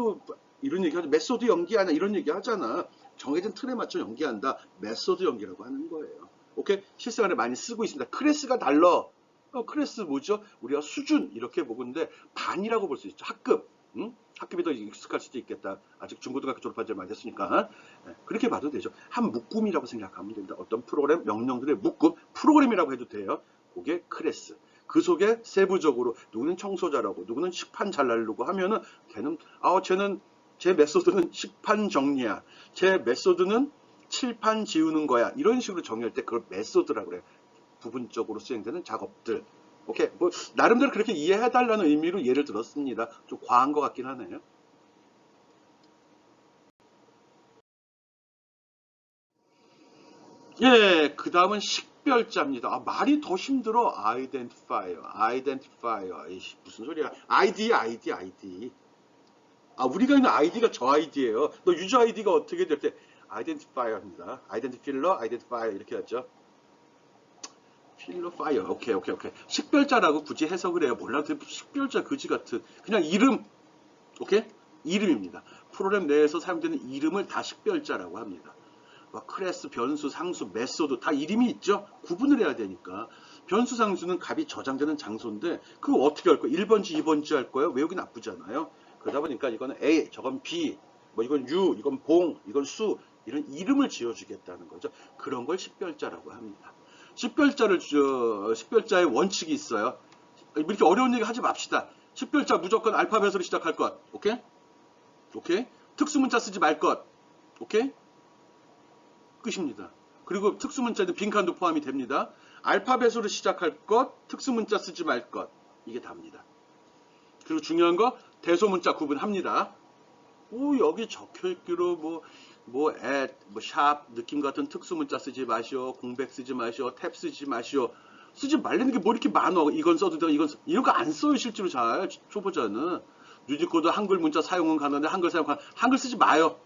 이런 얘기 하죠. 메소드 연기하나 이런 얘기 하잖아. 정해진 틀에 맞춰 연기한다. 메소드 연기라고 하는 거예요. 오케이? 실생활에 많이 쓰고 있습니다. 클래스가 달라. 클래스 뭐죠? 우리가 수준 이렇게 보는데 반이라고 볼 수 있죠. 학급. 학급이 더 익숙할 수도 있겠다. 아직 중고등학교 졸업한 지 많이 됐으니까. 그렇게 봐도 되죠. 한 묶음이라고 생각하면 됩니다. 어떤 프로그램 명령들의 묶음, 프로그램이라고 해도 돼요. 그게 클래스. 그 속에 세부적으로 누구는 청소자라고, 누구는 식판 잘 날르고 하면은 걔는 쟤는 제 메소드는 식판 정리야. 제 메소드는 칠판 지우는 거야. 이런 식으로 정의할 때 그걸 메소드라고 그래요. 부분적으로 수행되는 작업들. 오케이. 뭐, 나름대로 그렇게 이해해달라는 의미로 예를 들었습니다. 좀 과한 것 같긴 하네요. 예, 그 다음은 식별자입니다. 아, 말이 더 힘들어. identifier. 이씨, 무슨 소리야. ID. 아, 우리가 있는 아이디가 저 아이디예요. 너 유저 아이디가 어떻게 될 때, identifier입니다. identifier 이렇게 하죠. 필러파이어. 오케이. 식별자라고 굳이 해석을 해요. 몰라도 식별자 그지 같은. 그냥 이름. 오케이? 이름입니다. 프로그램 내에서 사용되는 이름을 다 식별자라고 합니다. 뭐 클래스, 변수, 상수, 메소드 다 이름이 있죠. 구분을 해야 되니까. 변수, 상수는 값이 저장되는 장소인데 그거 어떻게 할 거예요? 1번지, 2번지 할 거예요? 외우기 나쁘잖아요. 그러다 보니까 이거는 A, 저건 B, 뭐 이건 U, 이건 봉, 이건 수 이런 이름을 지어주겠다는 거죠. 그런 걸 식별자라고 합니다. 식별자의 원칙이 있어요. 이렇게 어려운 얘기 하지 맙시다. 식별자 무조건 알파벳으로 시작할 것. 오케이? 오케이? 특수문자 쓰지 말 것. 오케이? 끝입니다. 그리고 특수문자는 빈칸도 포함이 됩니다. 알파벳으로 시작할 것, 특수문자 쓰지 말 것. 이게 답니다. 그리고 중요한 거 대소문자 구분합니다. 오, 여기 적혀있기로 샵, 느낌 같은 특수문자 쓰지 마시오. 공백 쓰지 마시오. 탭 쓰지 마시오. 쓰지 말라는 게 뭐 이렇게 많어. 이건 써도 되고 이런 거 안 써요. 실제로 잘. 초보자는. 유니코드 한글 문자 사용은 가능한데 한글 쓰지 마요.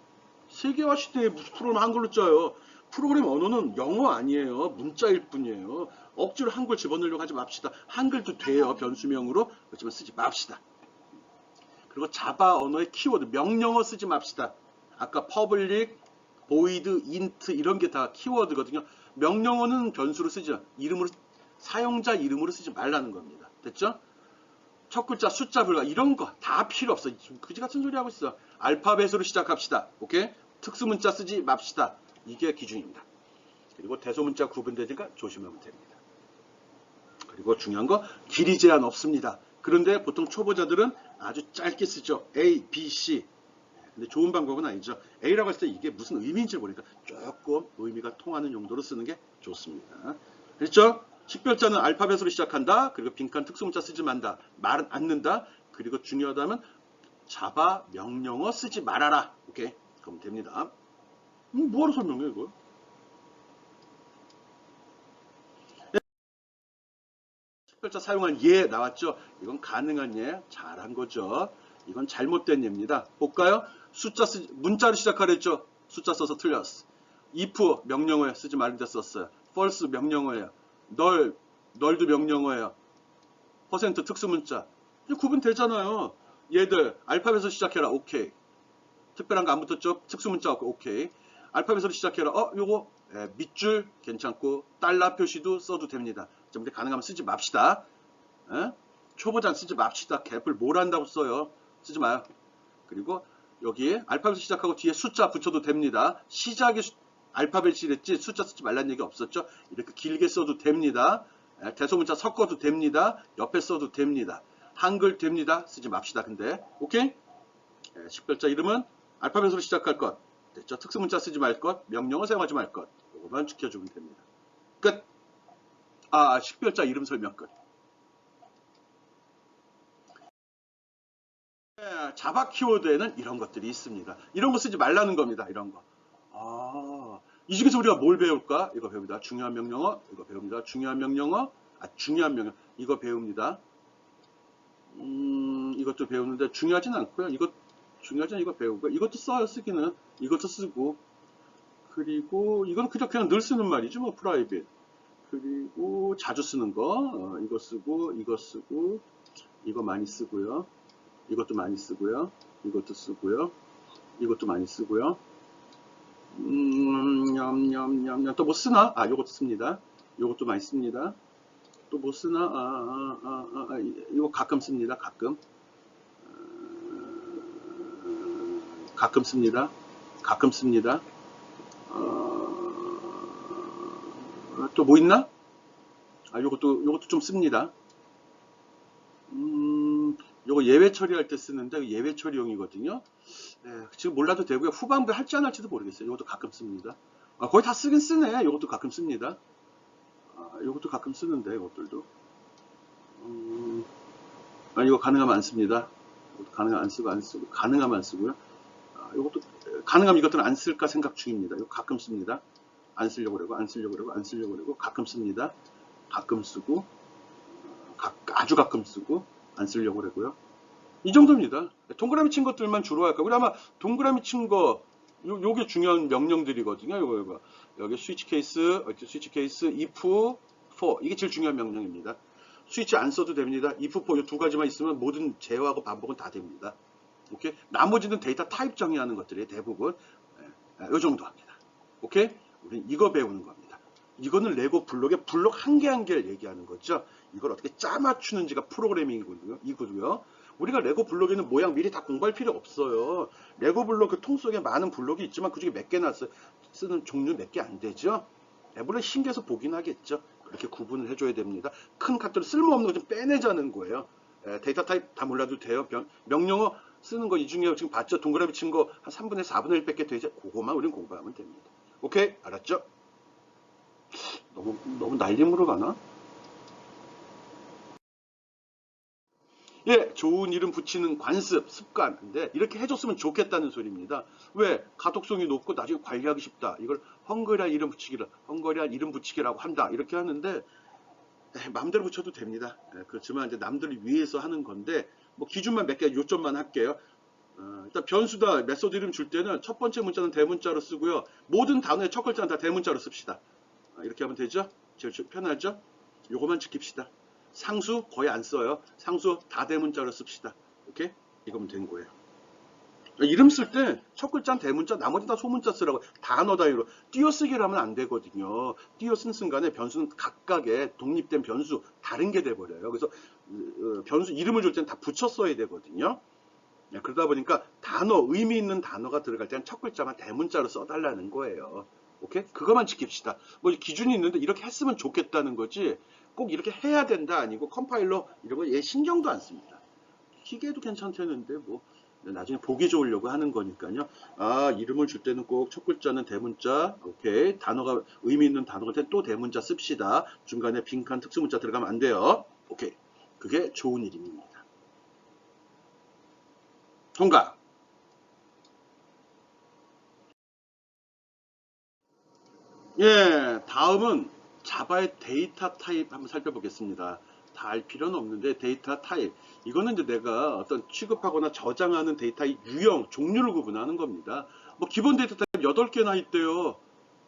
세계화 시대에 무슨 프로그램 한글로 짜요. 프로그램 언어는 영어 아니에요. 문자일 뿐이에요. 억지로 한글 집어넣으려고 하지 맙시다. 한글도 돼요. 변수명으로. 그렇지만 쓰지 맙시다. 그리고 자바 언어의 키워드, 명령어 쓰지 맙시다. 아까 public, void, int 이런 게 다 키워드거든요. 명령어는 변수로 쓰지 이름으로 사용자 이름으로 쓰지 말라는 겁니다. 됐죠? 첫 글자, 숫자 불가 이런 거 다 필요 없어. 그지 같은 소리 하고 있어. 알파벳으로 시작합시다. 오케이? 특수문자 쓰지 맙시다. 이게 기준입니다. 그리고 대소문자 구분되니까 조심하면 됩니다. 그리고 중요한 거 길이 제한 없습니다. 그런데 보통 초보자들은 아주 짧게 쓰죠. A, B, C. 근데 좋은 방법은 아니죠. A라고 했을 때 이게 무슨 의미인지 모르니까 조금 의미가 통하는 용도로 쓰는 게 좋습니다. 그렇죠? 식별자는 알파벳으로 시작한다. 그리고 빈칸 특수문자 쓰지 만다. 말은 않는다. 그리고 중요하다면 자바 명령어 쓰지 말아라. 오케이? 그럼 됩니다. 뭐하러 설명해 이거? 식별자 사용한 예 나왔죠? 이건 가능한 예. 잘한 거죠. 이건 잘못된 예입니다. 볼까요? 문자로 시작하랬죠? 숫자 써서 틀렸어. if 명령어에 쓰지 말는데 썼어요. false 명령어예요. 널도 명령어예요. 퍼센트 특수문자. 구분되잖아요. 얘들 알파벳으로 시작해라. 오케이. 특별한 거 안 붙었죠? 특수문자 오케이. 알파벳으로 시작해라. 요거 밑줄 괜찮고 달러 표시도 써도 됩니다. 근데 가능하면 쓰지 맙시다. 초보자는 쓰지 맙시다. 갭을 뭘 한다고 써요. 쓰지 마요. 그리고 여기에 알파벳으로 시작하고 뒤에 숫자 붙여도 됩니다. 시작에 알파벳이랬지 숫자 쓰지 말라는 얘기 없었죠. 이렇게 길게 써도 됩니다. 대소문자 섞어도 됩니다. 옆에 써도 됩니다. 한글 됩니다. 쓰지 맙시다. 근데 오케이? 식별자 이름은 알파벳으로 시작할 것. 됐죠? 특수문자 쓰지 말 것. 명령어 사용하지 말 것. 이거만 지켜주면 됩니다. 끝. 식별자 이름 설명 끝. 자바 키워드에는 이런 것들이 있습니다. 이런 거 쓰지 말라는 겁니다. 이런 거. 이 중에서 우리가 뭘 배울까? 이거 배웁니다. 중요한 명령어. 이거 배웁니다. 중요한 명령어. 중요한 명령. 이거 배웁니다. 이것도 배우는데 중요하진 않고요. 이거 배우고 이것도 써요. 쓰기는. 이것도 쓰고. 그리고 이건 그냥 늘 쓰는 말이죠. 뭐 프라이빗. 그리고 자주 쓰는 거. 이거 쓰고 이거 많이 쓰고요. 이것도 많이 쓰고요. 이것도 쓰고요. 이것도 많이 쓰고요. 또 뭐 쓰나? 요것도 씁니다. 요것도 많이 씁니다. 또 뭐 쓰나? 이거 가끔 씁니다. 가끔 씁니다. 가끔 씁니다. 또 뭐 있나? 요것도 좀 씁니다. 요거 예외 처리할 때 쓰는데 예외 처리용이거든요. 지금 몰라도 되고요. 후반부에 할지 안 할지도 모르겠어요. 이것도 가끔 씁니다. 거의 다 쓰긴 쓰네. 이것도 가끔 씁니다. 이것도 가끔 쓰는데 이것들도. 이거 가능하면 안 씁니다. 가능하면 안 쓰고, 가능하면 안 쓰고요. 이것도, 가능하면 이것들은 안 쓸까 생각 중입니다. 이거 가끔 씁니다. 안 쓰려고 그러고, 안 쓰려고 그러고, 안 쓰려고 그러고, 가끔 씁니다. 가끔 쓰고, 아주 가끔 쓰고, 안 쓰려고 그러고요. 이 정도입니다. 동그라미 친 것들만 주로 할까. 우리 아마 동그라미 친 거, 요게 중요한 명령들이거든요. 요거. 여기 스위치 케이스, if, for. 이게 제일 중요한 명령입니다. 스위치 안 써도 됩니다. if, for 이 두 가지만 있으면 모든 제어하고 반복은 다 됩니다. 오케이? 나머지는 데이터 타입 정의하는 것들이 대부분 요 정도 합니다. 오케이? 우리 이거 배우는 겁니다. 이거는 레고 블록의 블록 한 개 한 개를 얘기하는 거죠. 이걸 어떻게 짜맞추는지가 프로그래밍이고요. 우리가 레고 블록에는 모양 미리 다 공부할 필요 없어요. 레고 블록 그 통 속에 많은 블록이 있지만 그중에 몇 개나 쓰는 종류 몇 개 안 되죠. 물론 신기해서 보긴 하겠죠. 그렇게 구분을 해줘야 됩니다. 큰 카드를 쓸모없는 거 좀 빼내자는 거예요. 데이터 타입 다 몰라도 돼요. 명령어 쓰는 거 이 중에 지금 봤죠? 동그라미 친 거 한 3분의 4분의 1 뺏게 되죠. 그거만 우린 공부하면 됩니다. 오케이? 알았죠? 너무 날림으로 가나? 예, 좋은 이름 붙이는 관습, 습관인데 이렇게 해줬으면 좋겠다는 소리입니다. 왜? 가독성이 높고 나중에 관리하기 쉽다. 이걸 헝거리한 이름 붙이기라고 한다. 이렇게 하는데 마음대로 붙여도 됩니다. 그렇지만 이제 남들을 위해서 하는 건데 뭐 기준만 몇 개 요점만 할게요. 일단 변수다 메소드 이름 줄 때는 첫 번째 문자는 대문자로 쓰고요. 모든 단어의 첫 글자는 다 대문자로 씁시다. 이렇게 하면 되죠? 제일 편하죠? 요거만 지킵시다. 상수 거의 안 써요. 상수 다 대문자로 씁시다. 오케이? 이거면 된 거예요. 이름 쓸 때 첫 글자는 대문자, 나머지 다 소문자 쓰라고. 단어 단위로 띄어쓰기를 하면 안 되거든요. 띄어쓴 순간에 변수는 각각의 독립된 변수 다른 게 돼버려요. 그래서 변수 이름을 줄 때는 다 붙여 써야 되거든요. 그러다 보니까 단어, 의미 있는 단어가 들어갈 때는 첫 글자만 대문자로 써달라는 거예요. 오케이? 그것만 지킵시다. 뭐 기준이 있는데 이렇게 했으면 좋겠다는 거지 꼭 이렇게 해야 된다 아니고 컴파일러 이런 거 얘 신경도 안 씁니다. 기계도 괜찮다는데 뭐 나중에 보기 좋으려고 하는 거니까요. 이름을 줄 때는 꼭 첫 글자는 대문자, 오케이. 단어가 의미 있는 단어가 될 때 또 대문자 씁시다. 중간에 빈칸 특수문자 들어가면 안 돼요. 오케이. 그게 좋은 이름입니다. 통과. 예, 다음은 자바의 데이터 타입 한번 살펴보겠습니다. 다 알 필요는 없는데 데이터 타입. 이거는 이제 내가 어떤 취급하거나 저장하는 데이터의 유형, 종류를 구분하는 겁니다. 뭐 기본 데이터 타입 8개나 있대요.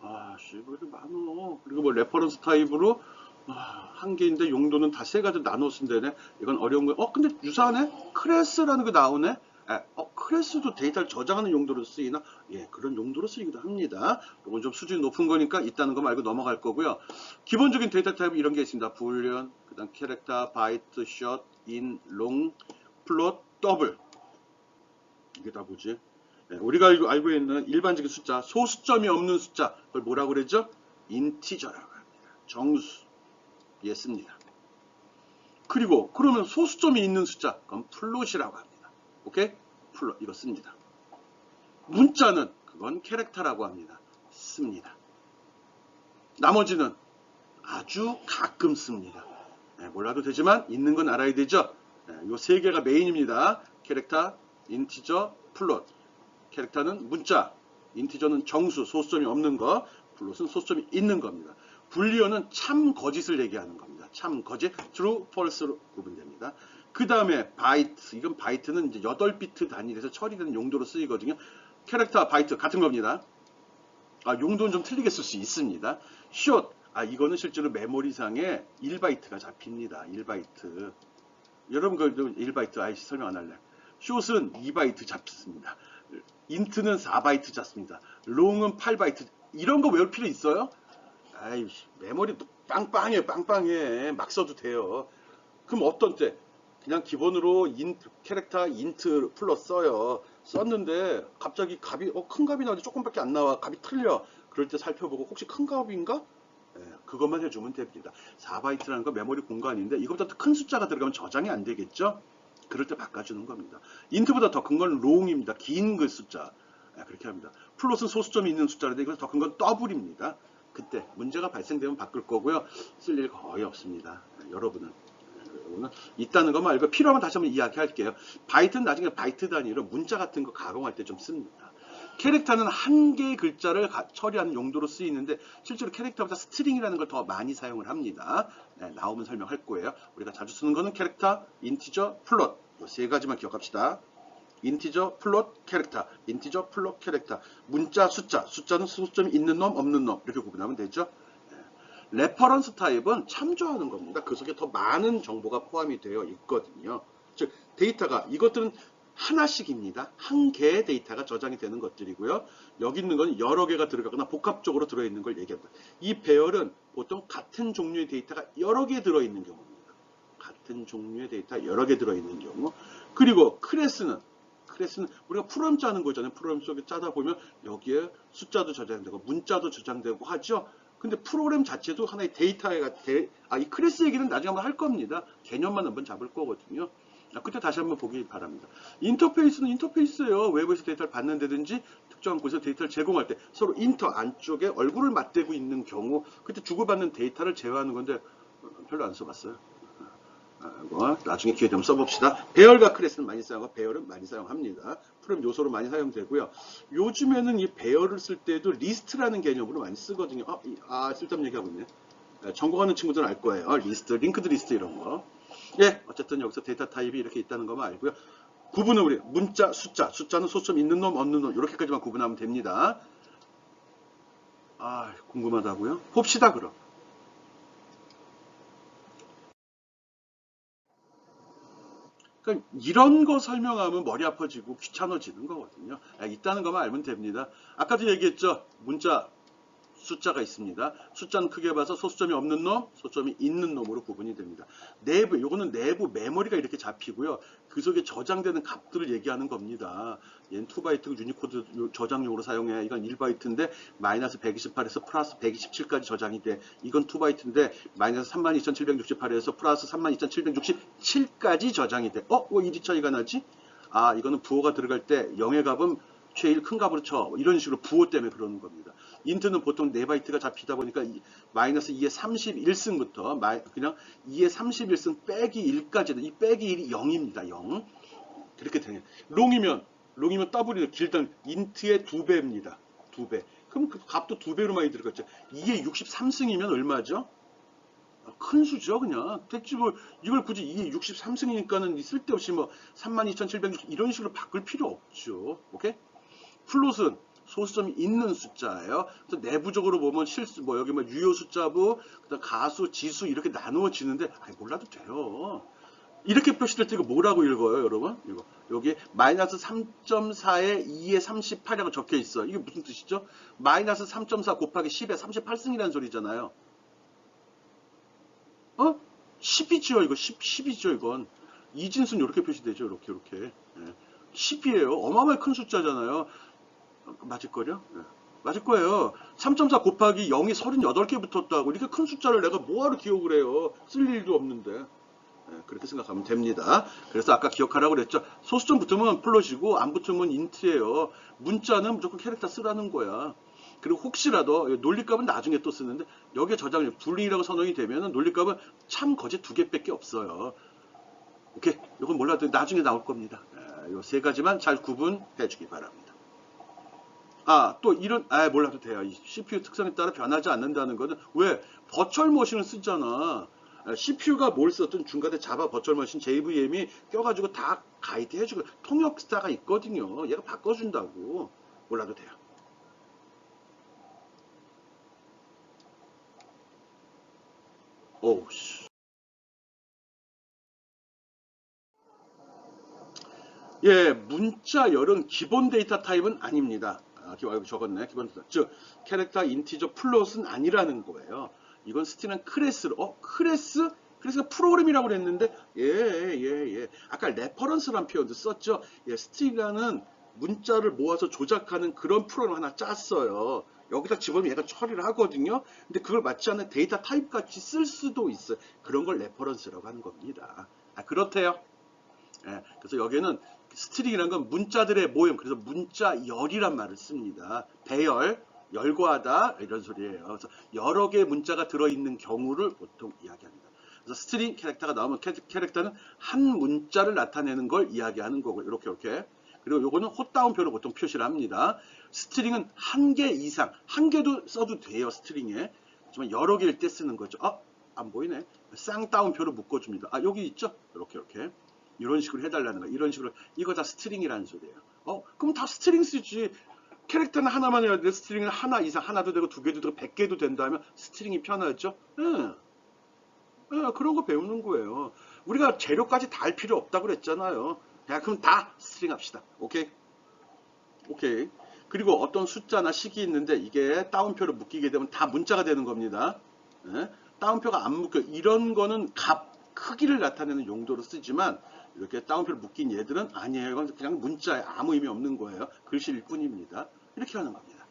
왜 이렇게 많어. 그리고 뭐 레퍼런스 타입으로 한 개인데 용도는 다 세 가지 나눠 쓴다네. 이건 어려운 거. 근데 유사하네? 클래스라는 게 나오네? 클래스도 데이터를 저장하는 용도로 쓰이나? 예, 그런 용도로 쓰이기도 합니다. 이건 좀 수준이 높은 거니까 있다는 거 말고 넘어갈 거고요. 기본적인 데이터 타입 이런 게 있습니다. 불리언, 그 다음 캐릭터, 바이트, 숏, 인, 롱, 플롯, 더블. 이게 다 뭐지? 우리가 알고 있는 일반적인 숫자, 소수점이 없는 숫자, 그걸 뭐라고 그러죠? 인티저라고 합니다. 정수. 예, 씁니다. 그리고 그러면 소수점이 있는 숫자, 그건 플롯이라고 합니다. 오케이? 플롯, 이거 씁니다. 문자는 그건 캐릭터라고 합니다. 씁니다. 나머지는 아주 가끔 씁니다. 몰라도 되지만 있는 건 알아야 되죠. 이 세 개가 메인입니다. 캐릭터, 인티저, 플롯. 캐릭터는 문자, 인티저는 정수, 소수점이 없는 거, 플롯은 소수점이 있는 겁니다. 불리언은 참 거짓을 얘기하는 겁니다. 참 거짓, true, false로 구분됩니다. 그 다음에 바이트, 이건 바이트는 이제 8비트 단위에서 처리되는 용도로 쓰이거든요. 캐릭터, 바이트 같은 겁니다. 용도는 좀 틀리게 쓸 수 있습니다. 숏, 이거는 실제로 메모리상에 1바이트가 잡힙니다. 1바이트. 여러분 그 1바이트 설명 안 할래. 숏은 2바이트 잡습니다. 인트는 4바이트 잡습니다. 롱은 8바이트. 이런 거 외울 필요 있어요? 메모리 빵빵해. 막 써도 돼요. 그럼 어떤 때? 그냥 기본으로 캐릭터 인트 플러스 써요. 썼는데 갑자기 값이 큰 값이 나오는데 조금밖에 안 나와. 값이 틀려. 그럴 때 살펴보고 혹시 큰 값인가? 그것만 해주면 됩니다. 4바이트라는 건 메모리 공간인데 이것보다 더 큰 숫자가 들어가면 저장이 안 되겠죠? 그럴 때 바꿔주는 겁니다. 인트보다 더 큰 건 롱입니다. 긴 그 숫자. 그렇게 합니다. 플롯은 소수점이 있는 숫자인데 이거 더 큰 건 더블입니다. 그때 문제가 발생되면 바꿀 거고요. 쓸 일 거의 없습니다. 여러분은 경우는 있다는 것만 알고 필요하면 다시 한번 이야기할게요. 바이트는 나중에 바이트 단위로 문자 같은 거 가공할 때 좀 씁니다. 캐릭터는 한 개의 글자를 처리하는 용도로 쓰이는데 실제로 캐릭터보다 스트링이라는 걸 더 많이 사용을 합니다. 네, 나오면 설명할 거예요. 우리가 자주 쓰는 거는 캐릭터, 인티저, 플롯 이 세 가지만 기억합시다. 인티저, 플롯, 캐릭터, 인티저, 플롯, 캐릭터. 문자, 숫자, 숫자는 소수점이 있는 놈, 없는 놈 이렇게 구분하면 되죠. 레퍼런스 타입은 참조하는 겁니다. 그 속에 더 많은 정보가 포함이 되어 있거든요. 즉 데이터가 이것들은 하나씩입니다. 한 개의 데이터가 저장이 되는 것들이고요. 여기 있는 건 여러 개가 들어가거나 복합적으로 들어있는 걸 얘기합니다. 이 배열은 보통 같은 종류의 데이터가 여러 개 들어있는 경우입니다. 같은 종류의 데이터 여러 개 들어있는 경우. 그리고 클래스는 우리가 프로그램 짜는 거잖아요. 프로그램 속에 짜다 보면 여기에 숫자도 저장되고 문자도 저장되고 하죠. 근데 프로그램 자체도 하나의 데이터가 이 클래스 얘기는 나중에 한번 할 겁니다. 개념만 한번 잡을 거거든요. 그때 다시 한번 보기 바랍니다. 인터페이스는 인터페이스예요. 외부에서 데이터를 받는다든지 특정한 곳에서 데이터를 제공할 때 서로 인터 안쪽에 얼굴을 맞대고 있는 경우 그때 주고받는 데이터를 제어하는 건데 별로 안 써봤어요. 나중에 기회 되면 써봅시다. 배열과 클래스는 많이 사용하고 배열은 많이 사용합니다. 프로그램 요소로 많이 사용되고요. 요즘에는 이 배열을 쓸 때도 리스트라는 개념으로 많이 쓰거든요. 쓸데없는 얘기하고 있네. 전공하는 친구들은 알 거예요. 리스트, 링크드 리스트 이런 거. 예, 어쨌든 여기서 데이터 타입이 이렇게 있다는 것만 알고요. 구분은 우리 문자, 숫자는 소수점 있는 놈, 없는 놈 이렇게까지만 구분하면 됩니다. 궁금하다고요? 봅시다 그럼. 그러니까 이런 거 설명하면 머리 아파지고 귀찮아지는 거거든요. 있다는 것만 알면 됩니다. 아까도 얘기했죠. 문자, 숫자가 있습니다. 숫자는 크게 봐서 소수점이 없는 놈, 소수점이 있는 놈으로 구분이 됩니다. 요거는 내부 메모리가 이렇게 잡히고요. 그 속에 저장되는 값들을 얘기하는 겁니다. 얘는 2바이트 유니코드 저장용으로 사용해. 이건 1바이트인데 마이너스 128에서 플러스 127까지 저장이 돼. 이건 2바이트인데 마이너스 32,768에서 플러스 32,767까지 저장이 돼. 왜 이리 차이가 나지? 이거는 부호가 들어갈 때 0의 값은 제일 큰 값으로 쳐. 이런 식으로 부호 때문에 그러는 겁니다. 인트는 보통 4바이트가 잡히다 보니까 마이너스 2의 31승부터 그냥 2의 31승 빼기 1까지는 이 빼기 1이 0입니다. 0. 그렇게 되냐. 롱이면 더블이 길다면 인트의 2배입니다. 2배. 그럼 그 값도 2배로 많이 들어갔죠. 2의 63승이면 얼마죠? 큰 수죠, 그냥. 택집을, 이걸 굳이 2의 63승이니까는 쓸데없이 32,760 이런 식으로 바꿀 필요 없죠. 오케이? 플롯은 소수점이 있는 숫자예요. 그래서 내부적으로 보면 여기 유효 숫자부, 그다음 가수, 지수 이렇게 나누어지는데, 몰라도 돼요. 이렇게 표시될 때 이거 뭐라고 읽어요, 여러분? 이거. 여기 마이너스 3.4에 2에 38이라고 적혀 있어. 이게 무슨 뜻이죠? 마이너스 3.4 곱하기 10에 38승이라는 소리잖아요. 10이죠, 이거. 10이죠, 이건. 이진수는 이렇게 표시되죠, 이렇게. 10이에요. 어마어마하게 큰 숫자잖아요. 맞을걸요? 네. 맞을 거예요. 3.4 곱하기 0이 38개 붙었다고. 이렇게 큰 숫자를 내가 뭐하러 기억을 해요? 쓸 일도 없는데. 네, 그렇게 생각하면 됩니다. 그래서 아까 기억하라고 그랬죠. 소수점 붙으면 플롯이고 안 붙으면 인트예요. 문자는 무조건 캐릭터 쓰라는 거야. 그리고 혹시라도 논리값은 나중에 또 쓰는데 여기에 저장을 불리라고 선언이 되면 논리값은 참 거짓 2개밖에 없어요. 오케이. 이건 몰라도 나중에 나올 겁니다. 이 세 가지만 잘 구분해 주기 바랍니다. 또 이런 몰라도 돼요. 이 CPU 특성에 따라 변하지 않는다는 거는 왜? 버추얼 머신을 쓰잖아. CPU가 뭘 썼든 중간에 자바 버추얼 머신 JVM이 껴가지고 다 가이드 해주고 통역스타가 있거든요. 얘가 바꿔준다고. 몰라도 돼요. 오우씨. 예, 문자열은 기본 데이터 타입은 아닙니다. 적었네. 기본 데이터. 즉, 캐릭터 인티저 플롯은 아니라는 거예요. 이건 스트링은 클래스로. 클래스? 클래스가 프로그램이라고 그랬는데, 예. 아까 레퍼런스라는 표현도 썼죠. 스트링이라는 문자를 모아서 조작하는 그런 프로그램 하나 짰어요. 여기다 집어넣으면 얘가 처리를 하거든요. 근데 그걸 맞지 않는 데이터 타입 같이 쓸 수도 있어요. 그런 걸 레퍼런스라고 하는 겁니다. 그렇대요. 그래서 여기에는 스트링이라는 건 문자들의 모임, 그래서 문자열이란 말을 씁니다. 배열, 열거하다 이런 소리예요. 그래서 여러 개의 문자가 들어있는 경우를 보통 이야기합니다. 그래서 스트링 캐릭터가 나오면 캐릭터는 한 문자를 나타내는 걸 이야기하는 거고 이렇게. 그리고 요거는 헛다운표로 보통 표시를 합니다. 스트링은 한 개 이상, 한 개도 써도 돼요, 스트링에. 하지만 여러 개일 때 쓰는 거죠. 안 보이네. 쌍따옴표로 묶어줍니다. 여기 있죠? 이렇게. 이런 식으로 해달라는 거야. 이런 식으로. 이거 다 스트링이라는 소리예요. 그럼 다 스트링 쓰지. 캐릭터는 하나만 해야 돼. 스트링은 하나 이상, 하나도 되고, 두 개도 되고, 100개도 된다 하면 스트링이 편하죠? 그런 거 배우는 거예요. 우리가 재료까지 다 할 필요 없다고 그랬잖아요. 그럼 다 스트링 합시다. 오케이? 그리고 어떤 숫자나 식이 있는데 이게 따옴표로 묶이게 되면 다 문자가 되는 겁니다. 따옴표가 안 묶여. 이런 거는 값, 크기를 나타내는 용도로 쓰지만 이렇게 따옴표로 묶인 얘들은 아니에요. 이건 그냥 문자에 아무 의미 없는 거예요. 글씨일 뿐입니다. 이렇게 하는 겁니다.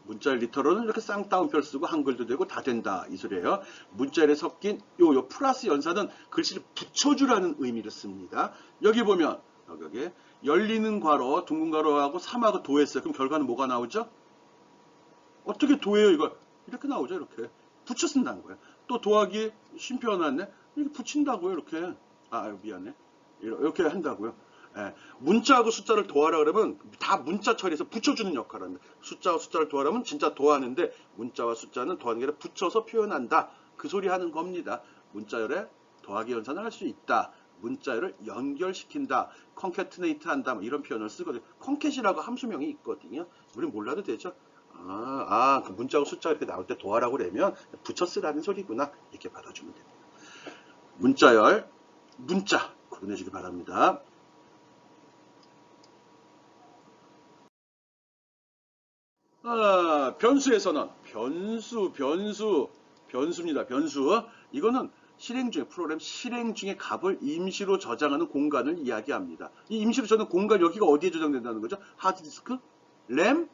문자 리터럴은 이렇게 쌍따옴표를 쓰고 한글도 되고 다 된다 이 소리예요. 문자에 섞인 요 플러스 연산은 글씨를 붙여주라는 의미를 씁니다. 여기 보면 여기 열리는 괄호 둥근 괄호하고 3하고 도했어요. 그럼 결과는 뭐가 나오죠? 어떻게 도해요 이걸? 이렇게 나오죠. 이렇게 붙여 쓴다는 거예요. 또 더하기 쉼표 나왔네. 이렇게 붙인다고요. 이렇게 미안해. 이렇게 한다고요. 문자하고 숫자를 더하라 그러면 다 문자 처리해서 붙여주는 역할을 합니다. 숫자와 숫자를 더하라면 진짜 더하는데 문자와 숫자는 더하는 게 아니라 붙여서 표현한다. 그 소리 하는 겁니다. 문자열에 더하기 연산을 할 수 있다. 문자열을 연결시킨다. 컨캐트네이트 한다. 뭐 이런 표현을 쓰거든요. 컨캣이라고 함수명이 있거든요. 우린 몰라도 되죠. 그 문자하고 숫자 이렇게 나올 때 더하라고 그러면 붙여 쓰라는 소리구나. 이렇게 받아주면 됩니다. 문자열, 문자 구분해주기 바랍니다. 변수의 선언. 변수입니다. 변수. 이거는 프로그램 실행 중에 값을 임시로 저장하는 공간을 이야기합니다. 이 임시로 저장하는 공간 여기가 어디에 저장된다는 거죠? 하드디스크? 램?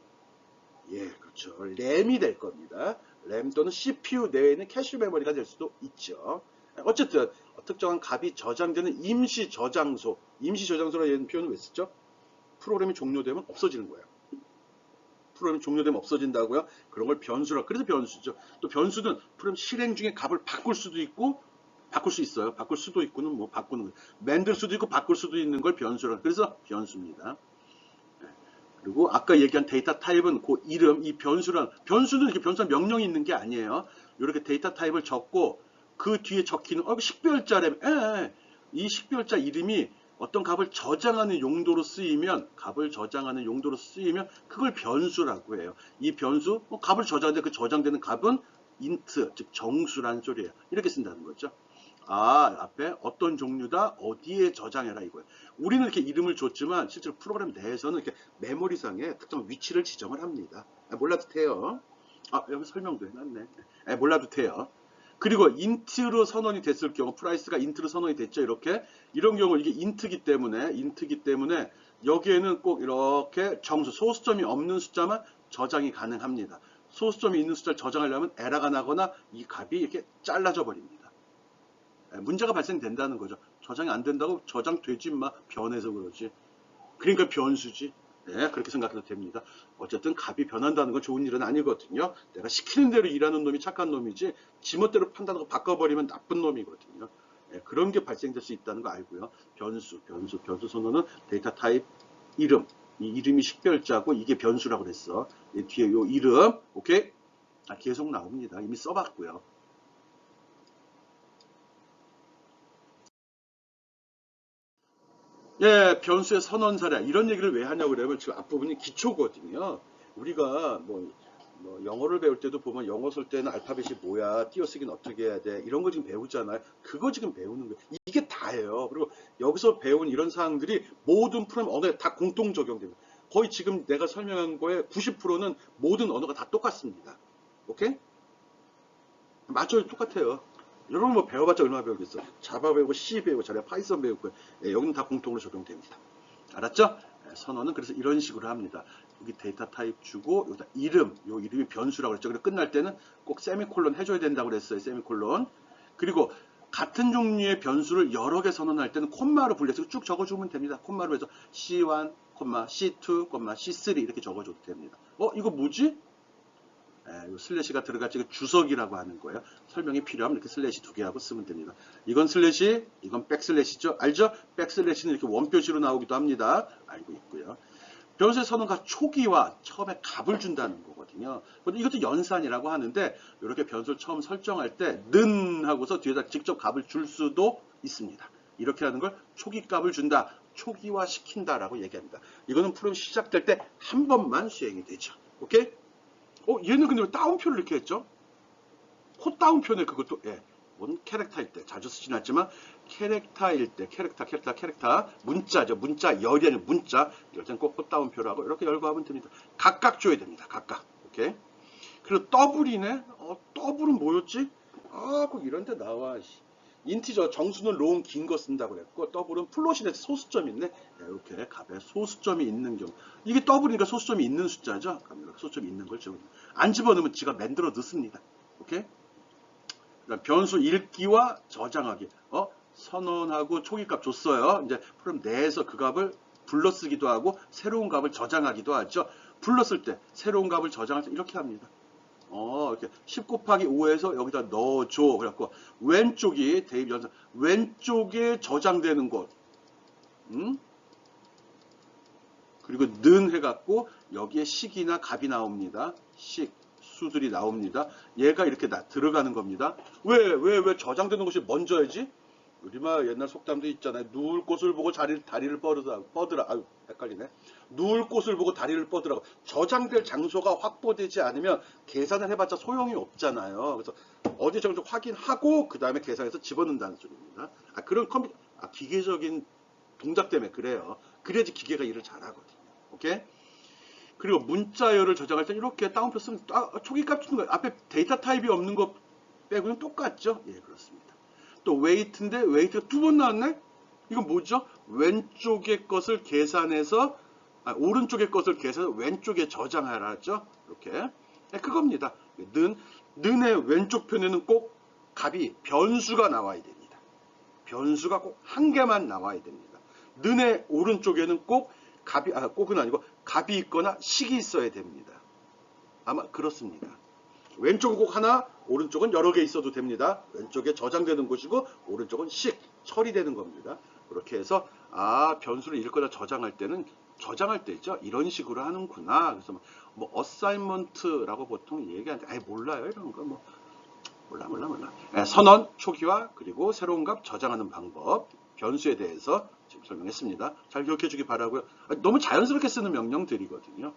그렇죠. 램이 될 겁니다. 램 또는 CPU 내에 있는 캐시 메모리가 될 수도 있죠. 어쨌든 특정한 값이 저장되는 임시 저장소. 임시 저장소라는 표현을 왜 쓰죠? 프로그램이 종료되면 없어지는 거예요. 프로그램이 종료되면 없어진다고요? 그런 걸 변수라. 그래서 변수죠. 또 변수는 프로그램 실행 중에 값을 바꿀 수도 있고 바꿀 수 있어요. 바꿀 수도 있고는 뭐 바꾸는 거예요. 만들 수도 있고 바꿀 수도 있는 걸 변수라. 그래서 변수입니다. 그리고 아까 얘기한 데이터 타입은 그 이름, 이 변수는 이렇게 변수한 명령이 있는 게 아니에요. 이렇게 데이터 타입을 적고 그 뒤에 적히는 식별자래. 이 식별자 이름이 어떤 값을 저장하는 용도로 쓰이면 그걸 변수라고 해요. 이 변수 값을 저장하는데 그 저장되는 값은 int 즉 정수라는 소리예요. 이렇게 쓴다는 거죠. 앞에 어떤 종류다 어디에 저장해라 이거예요. 우리는 이렇게 이름을 줬지만 실제로 프로그램 내에서는 이렇게 메모리상에 특정 위치를 지정을 합니다. 몰라도 돼요. 여기 설명도 해놨네. 몰라도 돼요. 그리고 int로 선언이 됐을 경우 프라이스가 int로 선언이 됐죠. 이런 경우 이게 int기 때문에 여기에는 꼭 이렇게 정수 소수점이 없는 숫자만 저장이 가능합니다. 소수점이 있는 숫자를 저장하려면 에러가 나거나 이 값이 이렇게 잘라져 버립니다. 문제가 발생된다는 거죠. 저장이 안 된다고 저장되지 마. 변해서 그러지. 그러니까 변수지. 그렇게 생각해도 됩니다. 어쨌든 값이 변한다는 건 좋은 일은 아니거든요. 내가 시키는 대로 일하는 놈이 착한 놈이지 지멋대로 판단하고 바꿔버리면 나쁜 놈이거든요. 그런 게 발생될 수 있다는 거 알고요. 변수 선언은 데이터 타입 이름. 이 이름이 식별자고 이게 변수라고 그랬어. 뒤에 요 이름. 오케이? 계속 나옵니다. 이미 써봤고요. 변수의 선언 사례. 이런 얘기를 왜 하냐고 그러면 지금 앞부분이 기초거든요. 우리가 뭐 영어를 배울 때도 보면 영어 쓸 때는 알파벳이 뭐야, 띄어쓰기는 어떻게 해야 돼, 이런 거 지금 배우잖아요. 그거 지금 배우는 거예요. 이게 다예요. 그리고 여기서 배운 이런 사항들이 모든 프로그램 언어에 다 공통 적용됩니다. 거의 지금 내가 설명한 거에 90%는 모든 언어가 다 똑같습니다. 오케이? 맞죠? 똑같아요. 여러분 뭐 배워봤자 얼마나 배우겠어. 자바 배우고 C 배우고 자네 파이썬 배우고 여기는 다 공통으로 적용됩니다. 알았죠? 선언은 그래서 이런 식으로 합니다. 여기 데이터 타입 주고 여기다 이름, 요 이름이 변수라고 그랬죠. 그래서 끝날 때는 꼭 세미콜론 해줘야 된다고 그랬어요. 세미콜론. 그리고 같은 종류의 변수를 여러 개 선언할 때는 콤마로 분리해서 쭉 적어주면 됩니다. 콤마로 해서 C1, C2, C3 이렇게 적어줘도 됩니다. 이거 뭐지? 요 슬래시가 들어갔지 주석이라고 하는 거예요. 설명이 필요하면 이렇게 슬래시 2개 하고 쓰면 됩니다. 이건 슬래시, 이건 백슬래시죠. 알죠? 백슬래시는 이렇게 원표시로 나오기도 합니다. 알고 있고요. 변수의 선언과 초기와 처음에 값을 준다는 거거든요. 이것도 연산이라고 하는데 이렇게 변수를 처음 설정할 때 는 하고서 뒤에다 직접 값을 줄 수도 있습니다. 이렇게 하는 걸 초기 값을 준다, 초기화 시킨다라고 얘기합니다. 이거는 프로그램 시작될 때 한 번만 수행이 되죠. 오케이? 얘는 근데 왜 따옴표를 이렇게 했죠? 코 따옴표네 그것도. 예. 뭔 캐릭터일 때 자주 쓰진 않지만 캐릭터일 때 캐릭터 문자죠. 문자 열이 아니라 문자 이럴 땐 꼭 꽃다운표로 하고 이렇게 열거하면 됩니다. 각각 줘야 됩니다. 각각. 오케이. 그리고 더블이네. 더블은 뭐였지? 꼭 이런 데 나와. 인티저 정수는 롱 긴 거 쓴다고 그랬고 더블은 플롯이네. 소수점 있네. 이렇게 값에 소수점이 있는 경우. 이게 더블이니까 소수점이 있는 숫자죠. 소수점이 있는 걸 집어넣으면 안 집어넣으면 지가 만들어 넣습니다. 오케이. 변수 읽기와 저장하기. 선언하고 초기값 줬어요. 이제 프로그램 내에서 그 값을 불러쓰기도 하고 새로운 값을 저장하기도 하죠. 불렀을 때 새로운 값을 저장할 때 이렇게 합니다. 이렇게 10 곱하기 5에서 여기다 넣어줘. 그래갖고 왼쪽이 대입 연산 왼쪽에 저장되는 곳. 그리고 는 해갖고 여기에 식이나 값이 나옵니다. 식. 수들이 나옵니다. 얘가 이렇게 들어가는 겁니다. 왜 저장되는 것이 먼저야지? 우리말 옛날 속담도 있잖아요. 누울 곳을 보고 다리를 뻗으라. 아유, 헷갈리네. 누울 곳을 보고 다리를 뻗으라고. 저장될 장소가 확보되지 않으면 계산을 해봤자 소용이 없잖아요. 그래서 어디 정도 확인하고 그 다음에 계산해서 집어넣는다는 소리입니다. 그런 기계적인 동작 때문에 그래요. 그래야지 기계가 일을 잘하거든요. 오케이? 그리고 문자열을 저장할 때 이렇게 다운표 쓰면 초기값 주는 거예요. 앞에 데이터 타입이 없는 거 빼고는 똑같죠? 예, 그렇습니다. 또 웨이트인데 웨이트가 2번 나왔네? 이건 뭐죠? 왼쪽의 것을 계산해서 오른쪽의 것을 계산해서 왼쪽에 저장하라죠? 이렇게. 네, 그겁니다. 는의 왼쪽 편에는 꼭 값이 변수가 나와야 됩니다. 변수가 꼭 한 개만 나와야 됩니다. 는의 오른쪽에는 꼭 꼭은 아니고 값이 있거나 식이 있어야 됩니다. 아마 그렇습니다. 왼쪽은 꼭 하나, 오른쪽은 여러 개 있어도 됩니다. 왼쪽에 저장되는 곳이고 오른쪽은 식, 처리되는 겁니다. 그렇게 해서 변수를 읽거나 저장할 때는 저장할 때 있죠. 이런 식으로 하는구나. 그래서 뭐 어사이먼트라고 보통 얘기하는데 몰라요. 이런 거 몰라. 선언, 초기화, 그리고 새로운 값 저장하는 방법, 변수에 대해서 지금 설명했습니다. 잘 기억해 주기 바라고요. 너무 자연스럽게 쓰는 명령들이거든요.